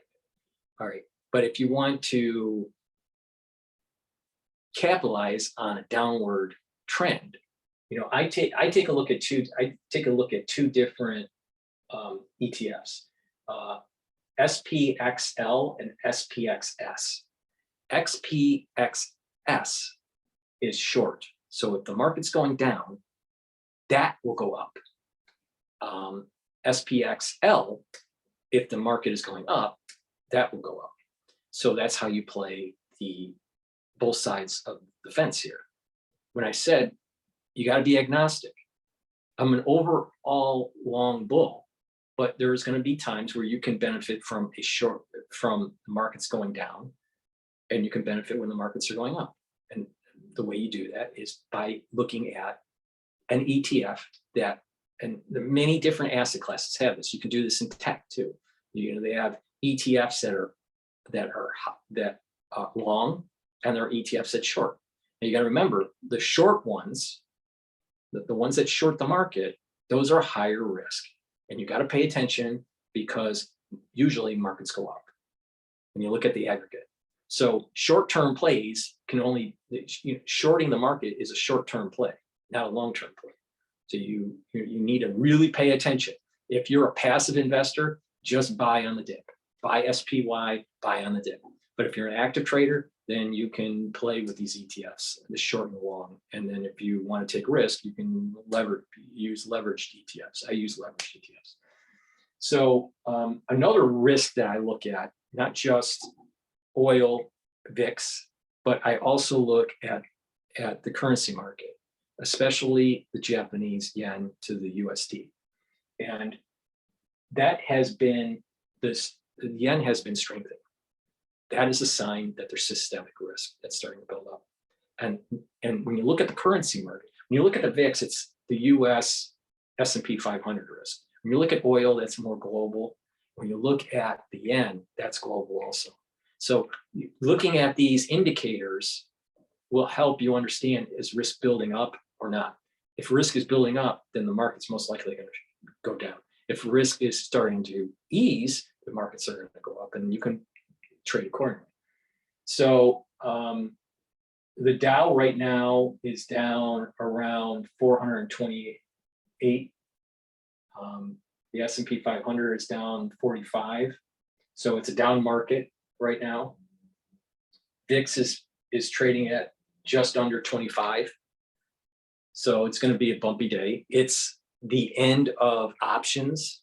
All right, but if you want to capitalize on a downward trend, I take a look at two different ETFs, SPXL and SPXS. XPXS is short, so if the market's going down, that will go up. SPXL, if the market is going up, that will go up. So that's how you play both sides of the fence here. When I said you got to be agnostic, I'm an overall long bull, but there's going to be times where you can benefit from the markets going down, and you can benefit when the markets are going up. And the way you do that is by looking at an ETF and many different asset classes have this. You can do this in tech too. They have ETFs that are long, and there are ETFs that short. And you got to remember, the short ones, the ones that short the market, those are higher risk, and you got to pay attention because usually markets go up when you look at the aggregate. So short-term plays can only, shorting the market is a short-term play, not a long-term play. So you need to really pay attention. If you're a passive investor, just buy on the dip. Buy SPY, buy on the dip. But if you're an active trader, then you can play with these ETFs, the short and the long. And then if you want to take risk, you can use leveraged ETFs. I use leveraged ETFs. So another risk that I look at, not just oil, VIX, but I also look at the currency market, especially the Japanese yen to the USD. And that has been the yen has been strengthening. That is a sign that there's systemic risk that's starting to build up. And when you look at the currency market, when you look at the VIX, it's the US S&P 500 risk. When you look at oil, that's more global. When you look at the yen, that's global also. So looking at these indicators will help you understand, is risk building up or not? If risk is building up, then the market's most likely going to go down. If risk is starting to ease, the markets are going to go up, and you can trade accordingly. So the Dow right now is down around 428. The S&P 500 is down 45. So it's a down market right now. VIX is trading at just under 25. So it's going to be a bumpy day. It's the end of options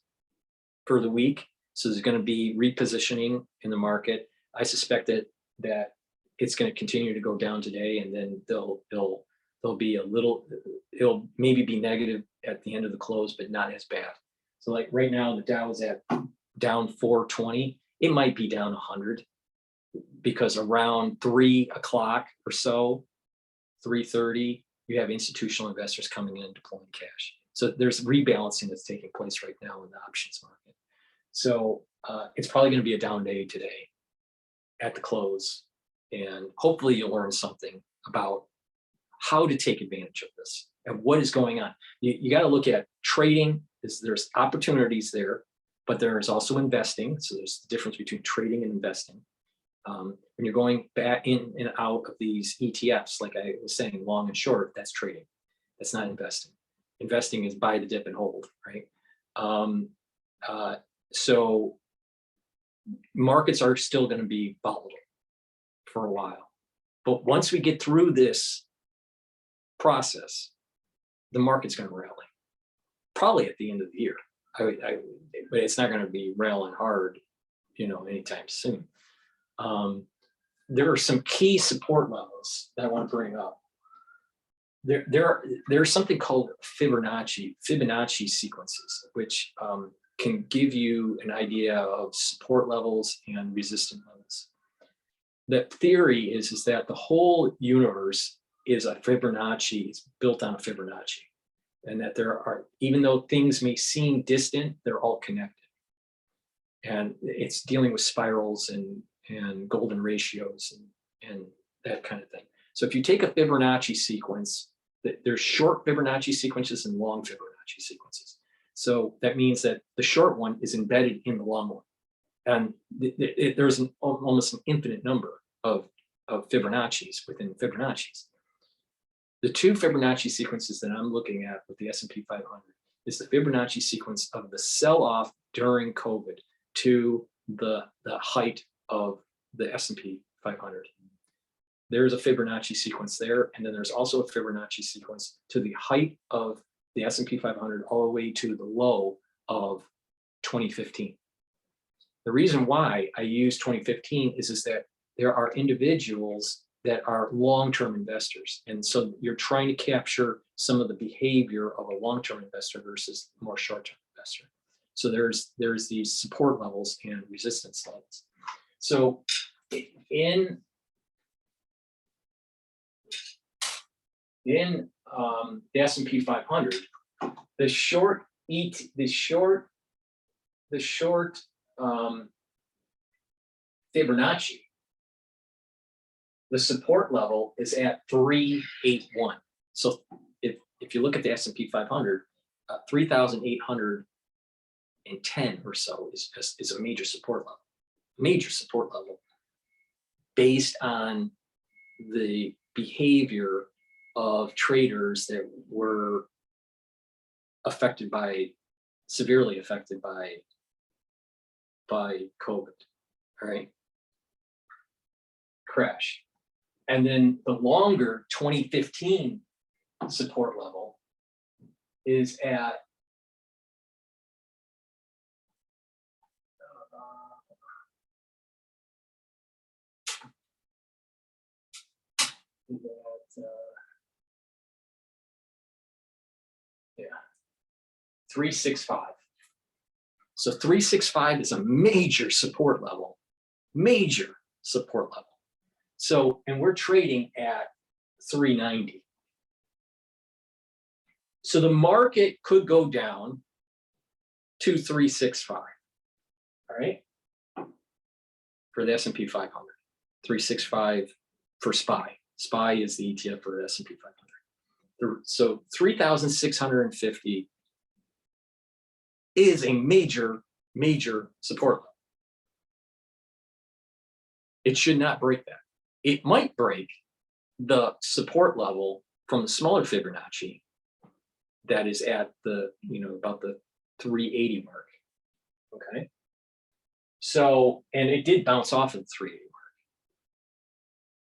for the week. So there's going to be repositioning in the market. I suspect that it's going to continue to go down today, and then there'll be a little, it'll maybe be negative at the end of the close, but not as bad. So like right now, the Dow is at down 420, It might be down 100 because around 3 o'clock or so, 3:30, you have institutional investors coming in and deploying cash. So there's rebalancing that's taking place right now in the options market. So it's probably going to be a down day today at the close. And hopefully you'll learn something about how to take advantage of this and what is going on. You got to look at trading. There's opportunities there, but there is also investing. So there's the difference between trading and investing. When you're going back in and out of these ETFs, like I was saying, long and short, that's trading. That's not investing. Investing is buy the dip and hold, right? So markets are still going to be volatile for a while. But once we get through this process, the market's going to rally. Probably at the end of the year. But it's not going to be railing hard, anytime soon. There are some key support levels that I want to bring up. There's something called Fibonacci sequences, which can give you an idea of support levels and resistance levels. The theory is that the whole universe is a Fibonacci, it's built on a Fibonacci, and that there are, even though things may seem distant, they're all connected. And it's dealing with spirals and golden ratios and that kind of thing. So if you take a Fibonacci sequence, there's short Fibonacci sequences and long Fibonacci sequences. So that means that the short one is embedded in the long one. And there's almost an infinite number of Fibonacci's within Fibonacci's. The two Fibonacci sequences that I'm looking at with the S&P 500 is the Fibonacci sequence of the sell-off during COVID to the height of the S&P 500. There's a Fibonacci sequence there, and then there's also a Fibonacci sequence to the height of the S&P 500 all the way to the low of 2015. The reason why I use 2015 is that there are individuals that are long-term investors, and so you're trying to capture some of the behavior of a long-term investor versus a more short-term investor. So there's these support levels and resistance levels. So in the S&P 500, the short Fibonacci, the support level is at 381. So if you look at the S&P 500, 3,810 or so is a major support level, based on the behavior of traders that were severely affected by COVID, all right, crash. And then the longer 2015 support level is at yeah, 365. So 365 is a major support level. So, and we're trading at 390. So the market could go down to 365, all right? For the S&P 500, 365 for SPY. SPY is the ETF for the S&P 500. So 3,650 is a major support level. It should not break that. It might break the support level from the smaller Fibonacci that is at the, about the 380 mark, okay? So, and it did bounce off of the 380 mark.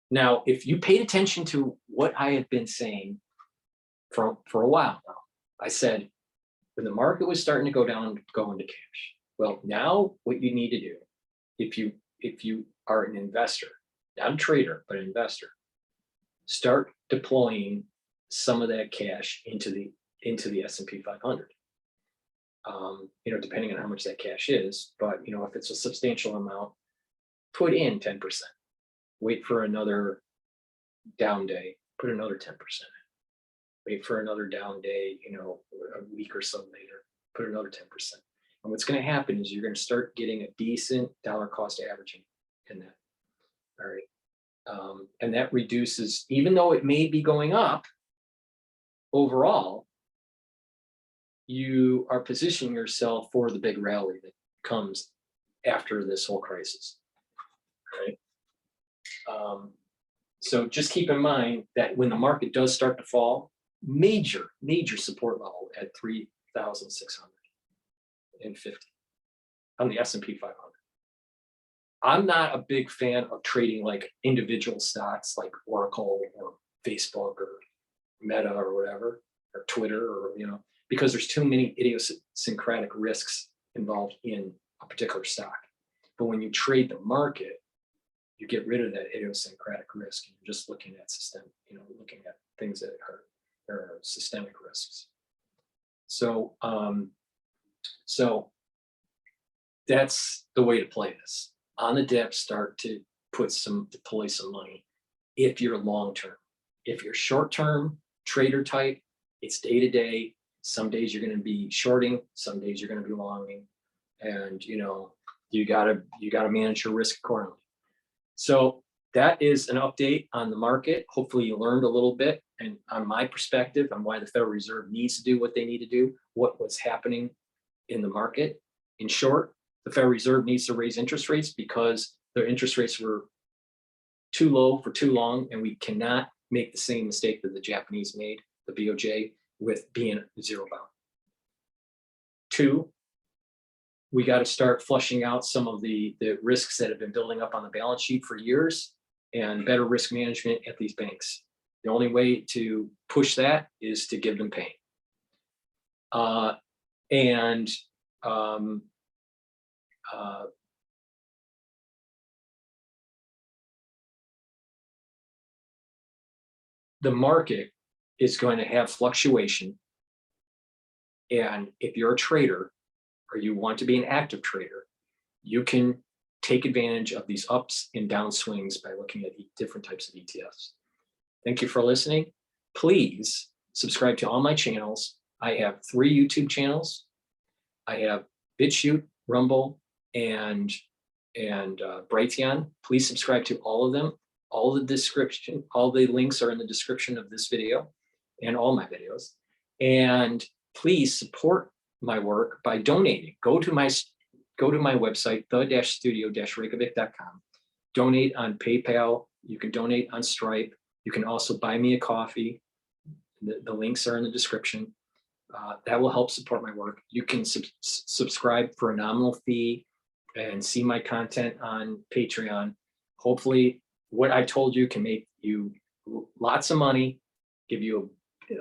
Now, if you paid attention to what I have been saying for a while now, I said, when the market was starting to go down, go into cash. Well, now what you need to do, if you are an investor, not a trader, but an investor, start deploying some of that cash into the S&P 500. you know, depending on how much that cash is. But, you know, if it's a substantial amount, put in 10%. Wait for another down day, put another 10%. Wait for another down day, you know, a week or so later, put another 10%. And what's going to happen is you're going to start getting a decent dollar cost averaging in that. All right. And that reduces, even though it may be going up overall, you are positioning yourself for the big rally that comes after this whole crisis. Right. So just keep in mind that when the market does start to fall, major support level at 3,650 on the S&P 500. I'm not a big fan of trading like individual stocks like Oracle or Facebook or Meta or whatever, or Twitter, or, you know, because there's too many idiosyncratic risks involved in a particular stock. But when you trade the market, you get rid of that idiosyncratic risk, and you're just looking at looking at things that are systemic risks. So, so that's the way to play this. On the dip, start to deploy some money if you're long term. If you're short term trader type, it's day to day. Some days you're going to be shorting, some days you're going to be longing, and you know, you gotta manage your risk accordingly. So that is an update on the market. Hopefully you learned a little bit, and on my perspective on why the Federal Reserve needs to do what they need to do, what's happening in the market. In short, the Federal Reserve needs to raise interest rates because their interest rates were too low for too long, and we cannot make the same mistake that the Japanese made, the BOJ, with being zero bound. 2, we got to start flushing out some of the risks that have been building up on the balance sheet for years, and better risk management at these banks. The only way to push that is to give them pain. The market is going to have fluctuation. And if you're a trader, or you want to be an active trader, you can take advantage of these ups and down swings by looking at different types of ETFs. Thank you for listening. Please subscribe to all my channels. I have 3 YouTube channels. I have Bitchute, Rumble, and Brighteon. Please subscribe to all of them. All the links are in the description of this video and all my videos. And please support my work by donating. Go to my website, the-studio-reykjavik.com. Donate on PayPal. You can donate on Stripe. You can also buy me a coffee. The links are in the description. That will help support my work. You can subscribe for a nominal fee and see my content on Patreon. Hopefully, what I told you can make you lots of money, give you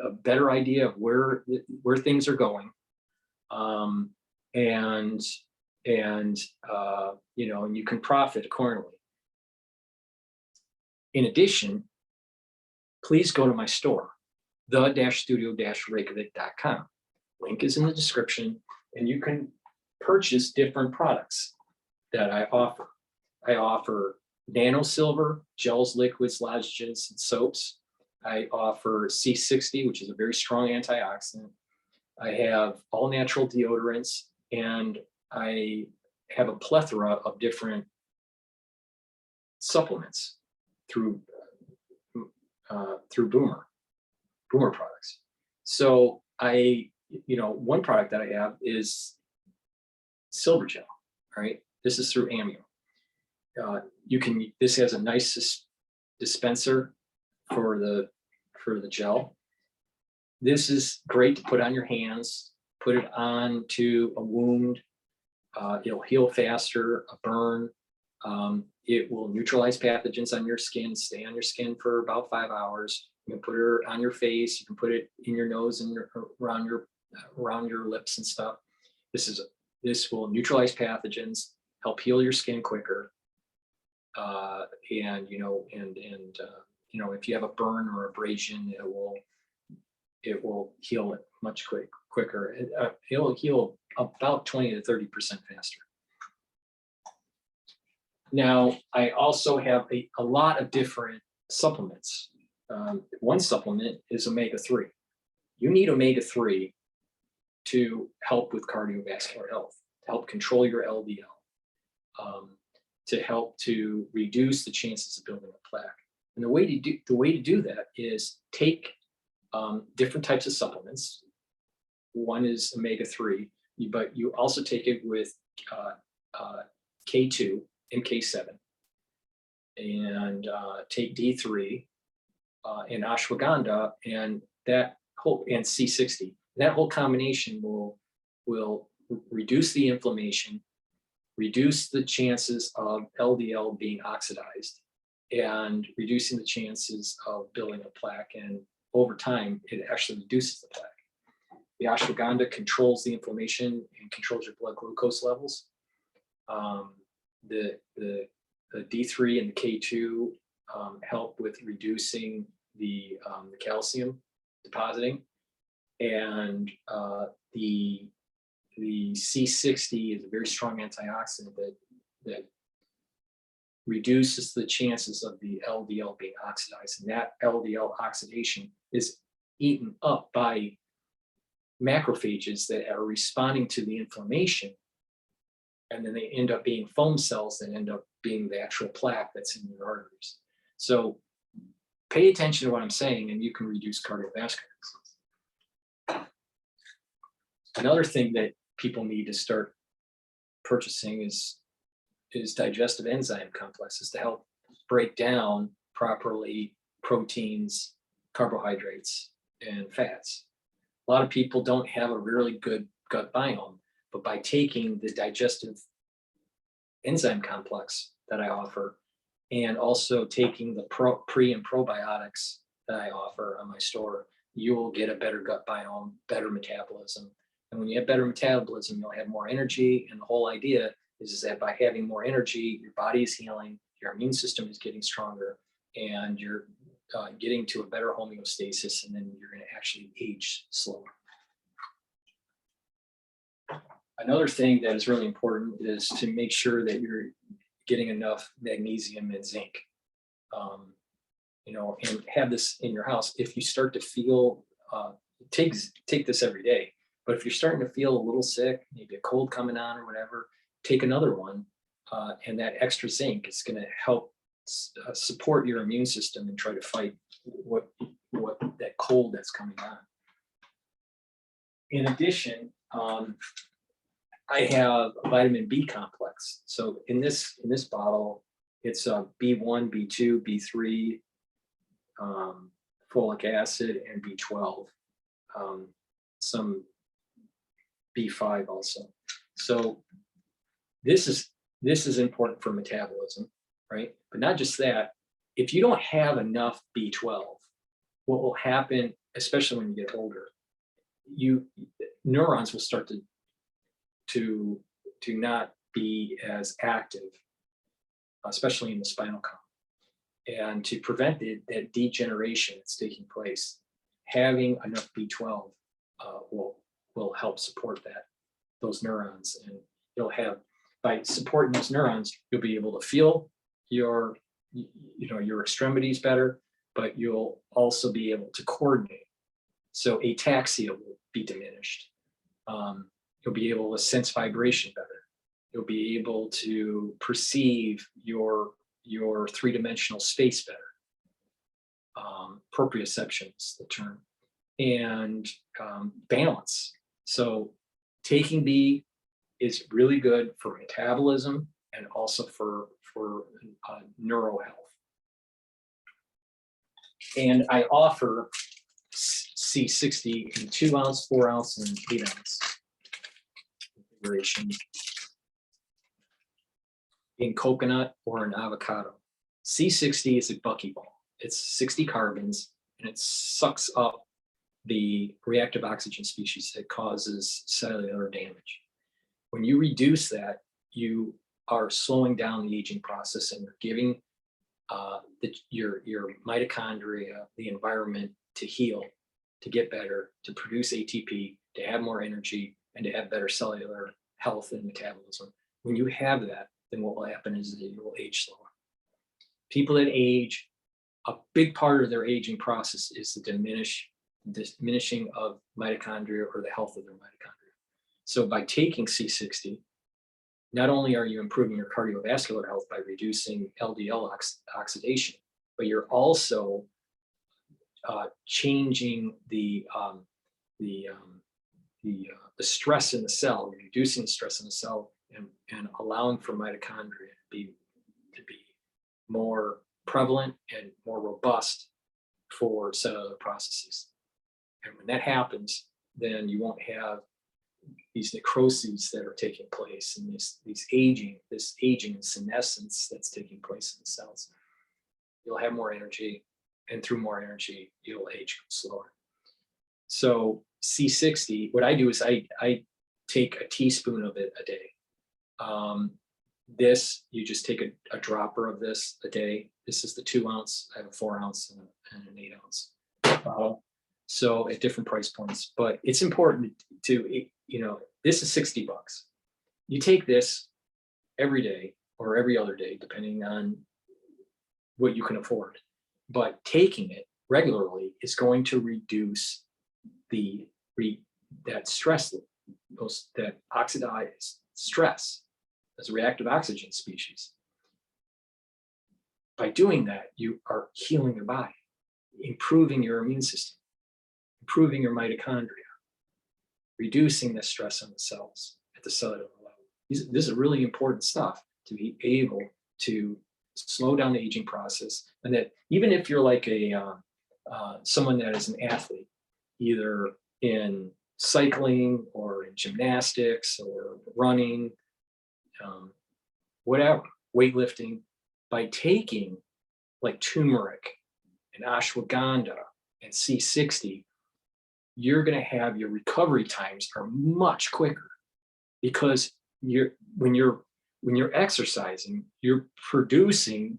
a better idea of where things are going, and you can profit accordingly. In addition, please go to my store, the-studio-reykjavik.com. Link is in the description, and you can purchase different products that I offer. I offer nano silver, gels, liquids, lozenges, and soaps. I offer C60, which is a very strong antioxidant. I have all natural deodorants, and I have a plethora of different supplements through Boomer products. So one product that I have is silver gel. Right, this is through Amio. This has a nice dispenser for the gel. This is great to put on your hands, put it on to a wound. It'll heal faster, a burn. It will neutralize pathogens on your skin, stay on your skin for about 5 hours. You can put it on your face. You can put it in your nose and around your lips and stuff. This will neutralize pathogens, help heal your skin quicker. If you have a burn or abrasion, it will heal it much quicker. It'll heal about 20 to 30% faster. Now, I also have a lot of different supplements. One supplement is omega-3. You need omega-3 to help with cardiovascular health, to help control your LDL, to help to reduce the chances of building a plaque. And the way to do that is take different types of supplements. One is omega-3, but you also take it with K2, MK7, and take D3 and ashwagandha, and that whole, and C60. That whole combination will reduce the inflammation, reduce the chances of LDL being oxidized, and reducing the chances of building a plaque. And over time, it actually reduces the plaque. The ashwagandha controls the inflammation and controls your blood glucose levels. The D3 and the K2 help with reducing the calcium depositing, and the C60 is a very strong antioxidant that reduces the chances of the LDL being oxidized, and that LDL oxidation is eaten up by macrophages that are responding to the inflammation, and then they end up being foam cells that end up being the actual plaque that's in your arteries. So pay attention to what I'm saying, and you can reduce cardiovascular disease. Another thing that people need to start purchasing is digestive enzyme complexes to help break down properly proteins, carbohydrates, and fats. A lot of people don't have a really good gut biome, but by taking the digestive enzyme complex that I offer, and also taking the pre and probiotics that I offer on my store, you will get a better gut biome, better metabolism. And when you have better metabolism, you'll have more energy. And the whole idea is that by having more energy, your body is healing, your immune system is getting stronger, and you're getting to a better homeostasis, and then you're going to actually age slower. Another thing that is really important is to make sure that you're getting enough magnesium and zinc. And have this in your house. If you start to feel, take this every day, but if you're starting to feel a little sick, maybe a cold coming on or whatever, take another one, and that extra zinc is going to help support your immune system and try to fight what that cold that's coming on. In addition, I have a vitamin B complex. So in this bottle, it's B1, B2, B3, folic acid, and B12, some B5 also. So this is important for metabolism, right? But not just that. If you don't have enough B12, what will happen, especially when you get older, neurons will start to not be as active, especially in the spinal column. And to prevent that degeneration that's taking place, having enough B12 will help support those neurons. And you'll have, by supporting those neurons, you'll be able to feel your extremities better, but you'll also be able to coordinate. So ataxia will be diminished. You'll be able to sense vibration better. You'll be able to perceive your three-dimensional space better. Proprioception is the term. And balance. So taking B is really good for metabolism and also for neural health. And I offer C60 in 2 ounce, 4 ounce, and 8 ounce configuration in coconut or an avocado. C60 is a buckyball. It's 60 carbons, and it sucks up the reactive oxygen species that causes cellular damage. When you reduce that, you are slowing down the aging process, and you're giving your mitochondria the environment to heal, to get better, to produce ATP, to have more energy, and to have better cellular health and metabolism. When you have that, then what will happen is that you will age slower. People that age, a big part of their aging process is the diminishing of mitochondria or the health of their mitochondria. So by taking C60, not only are you improving your cardiovascular health by reducing LDL oxidation, but you're also changing the stress in the cell, reducing stress in the cell, and allowing for mitochondria to be more prevalent and more robust for cellular processes. And when that happens, then you won't have these necroses that are taking place and this aging and senescence that's taking place in the cells. You'll have more energy, and through more energy, you'll age slower. So C60, what I do is I take a teaspoon of it a day. This, you just take a dropper of this a day. This is the 2 ounce. I have a 4 ounce and an 8 ounce bottle. So at different price points, but it's important to, this is $60. You take this every day or every other day, depending on what you can afford. But taking it regularly is going to reduce that stress, that oxidized stress as a reactive oxygen species. By doing that, you are healing your body, improving your immune system, improving your mitochondria, reducing the stress on the cells at the cellular level. This is really important stuff to be able to slow down the aging process. And that even if you're like someone that is an athlete, either in cycling or in gymnastics or running, whatever, weightlifting, by taking like turmeric and ashwagandha and C60, you're going to have your recovery times are much quicker, because when you're exercising, you're producing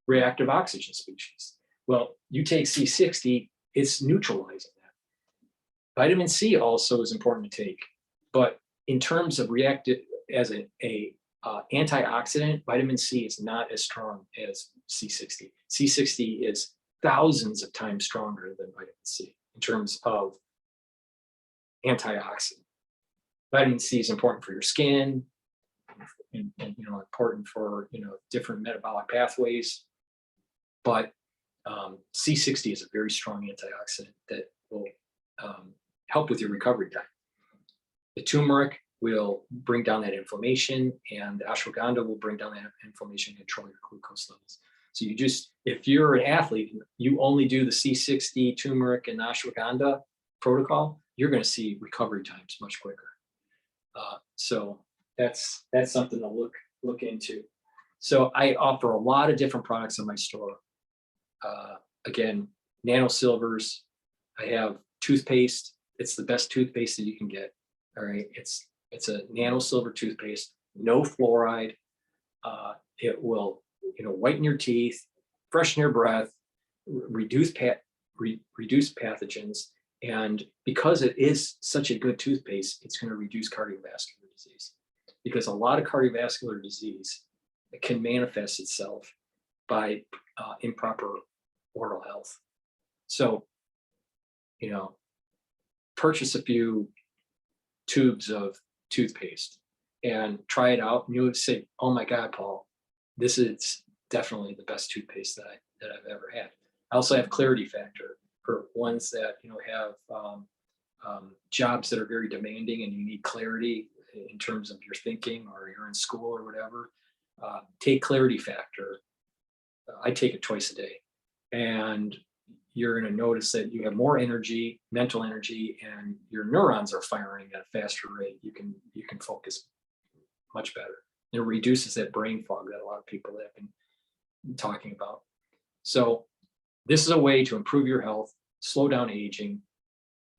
reactive oxygen species. Well, you take C60, it's neutralizing that. Vitamin C also is important to take, but in terms of reactive as an antioxidant, vitamin C is not as strong as C60. C60 is thousands of times stronger than vitamin C in terms of antioxidant. Vitamin C is important for your skin, and important for different metabolic pathways. But C60 is a very strong antioxidant that will help with your recovery time. The turmeric will bring down that inflammation, and the ashwagandha will bring down that inflammation and control your glucose levels. So if you're an athlete, you only do the C60, turmeric, and ashwagandha protocol, you're going to see recovery times much quicker. So that's something to look into. So I offer a lot of different products in my store. Again, nano silvers. I have toothpaste. It's the best toothpaste that you can get. All right, it's a nano silver toothpaste, no fluoride. It will whiten your teeth, freshen your breath, reduce pathogens, and because it is such a good toothpaste, it's going to reduce cardiovascular disease. Because a lot of cardiovascular disease can manifest itself by improper oral health. So, purchase a few tubes of toothpaste and try it out, and you'll say, "Oh my God, Paul, this is definitely the best toothpaste that I've ever had." I also have Clarity Factor for ones that have jobs that are very demanding and you need clarity in terms of your thinking, or you're in school or whatever. Take Clarity Factor. I take it twice a day, and you're going to notice that you have more energy, mental energy, and your neurons are firing at a faster rate. You can focus much better. It reduces that brain fog that a lot of people have been talking about. So this is a way to improve your health, slow down aging,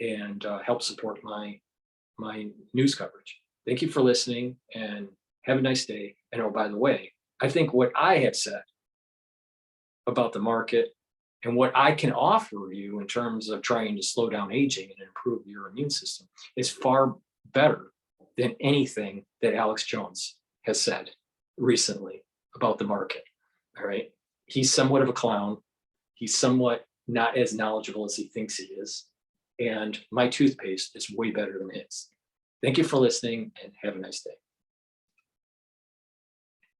and help support my news coverage. Thank you for listening, and have a nice day. And oh, by the way, I think what I have said about the market And what I can offer you in terms of trying to slow down aging and improve your immune system is far better than anything that Alex Jones has said recently about the market. All right. He's somewhat of a clown. He's somewhat not as knowledgeable as he thinks he is. And my toothpaste is way better than his. Thank you for listening and have a nice day.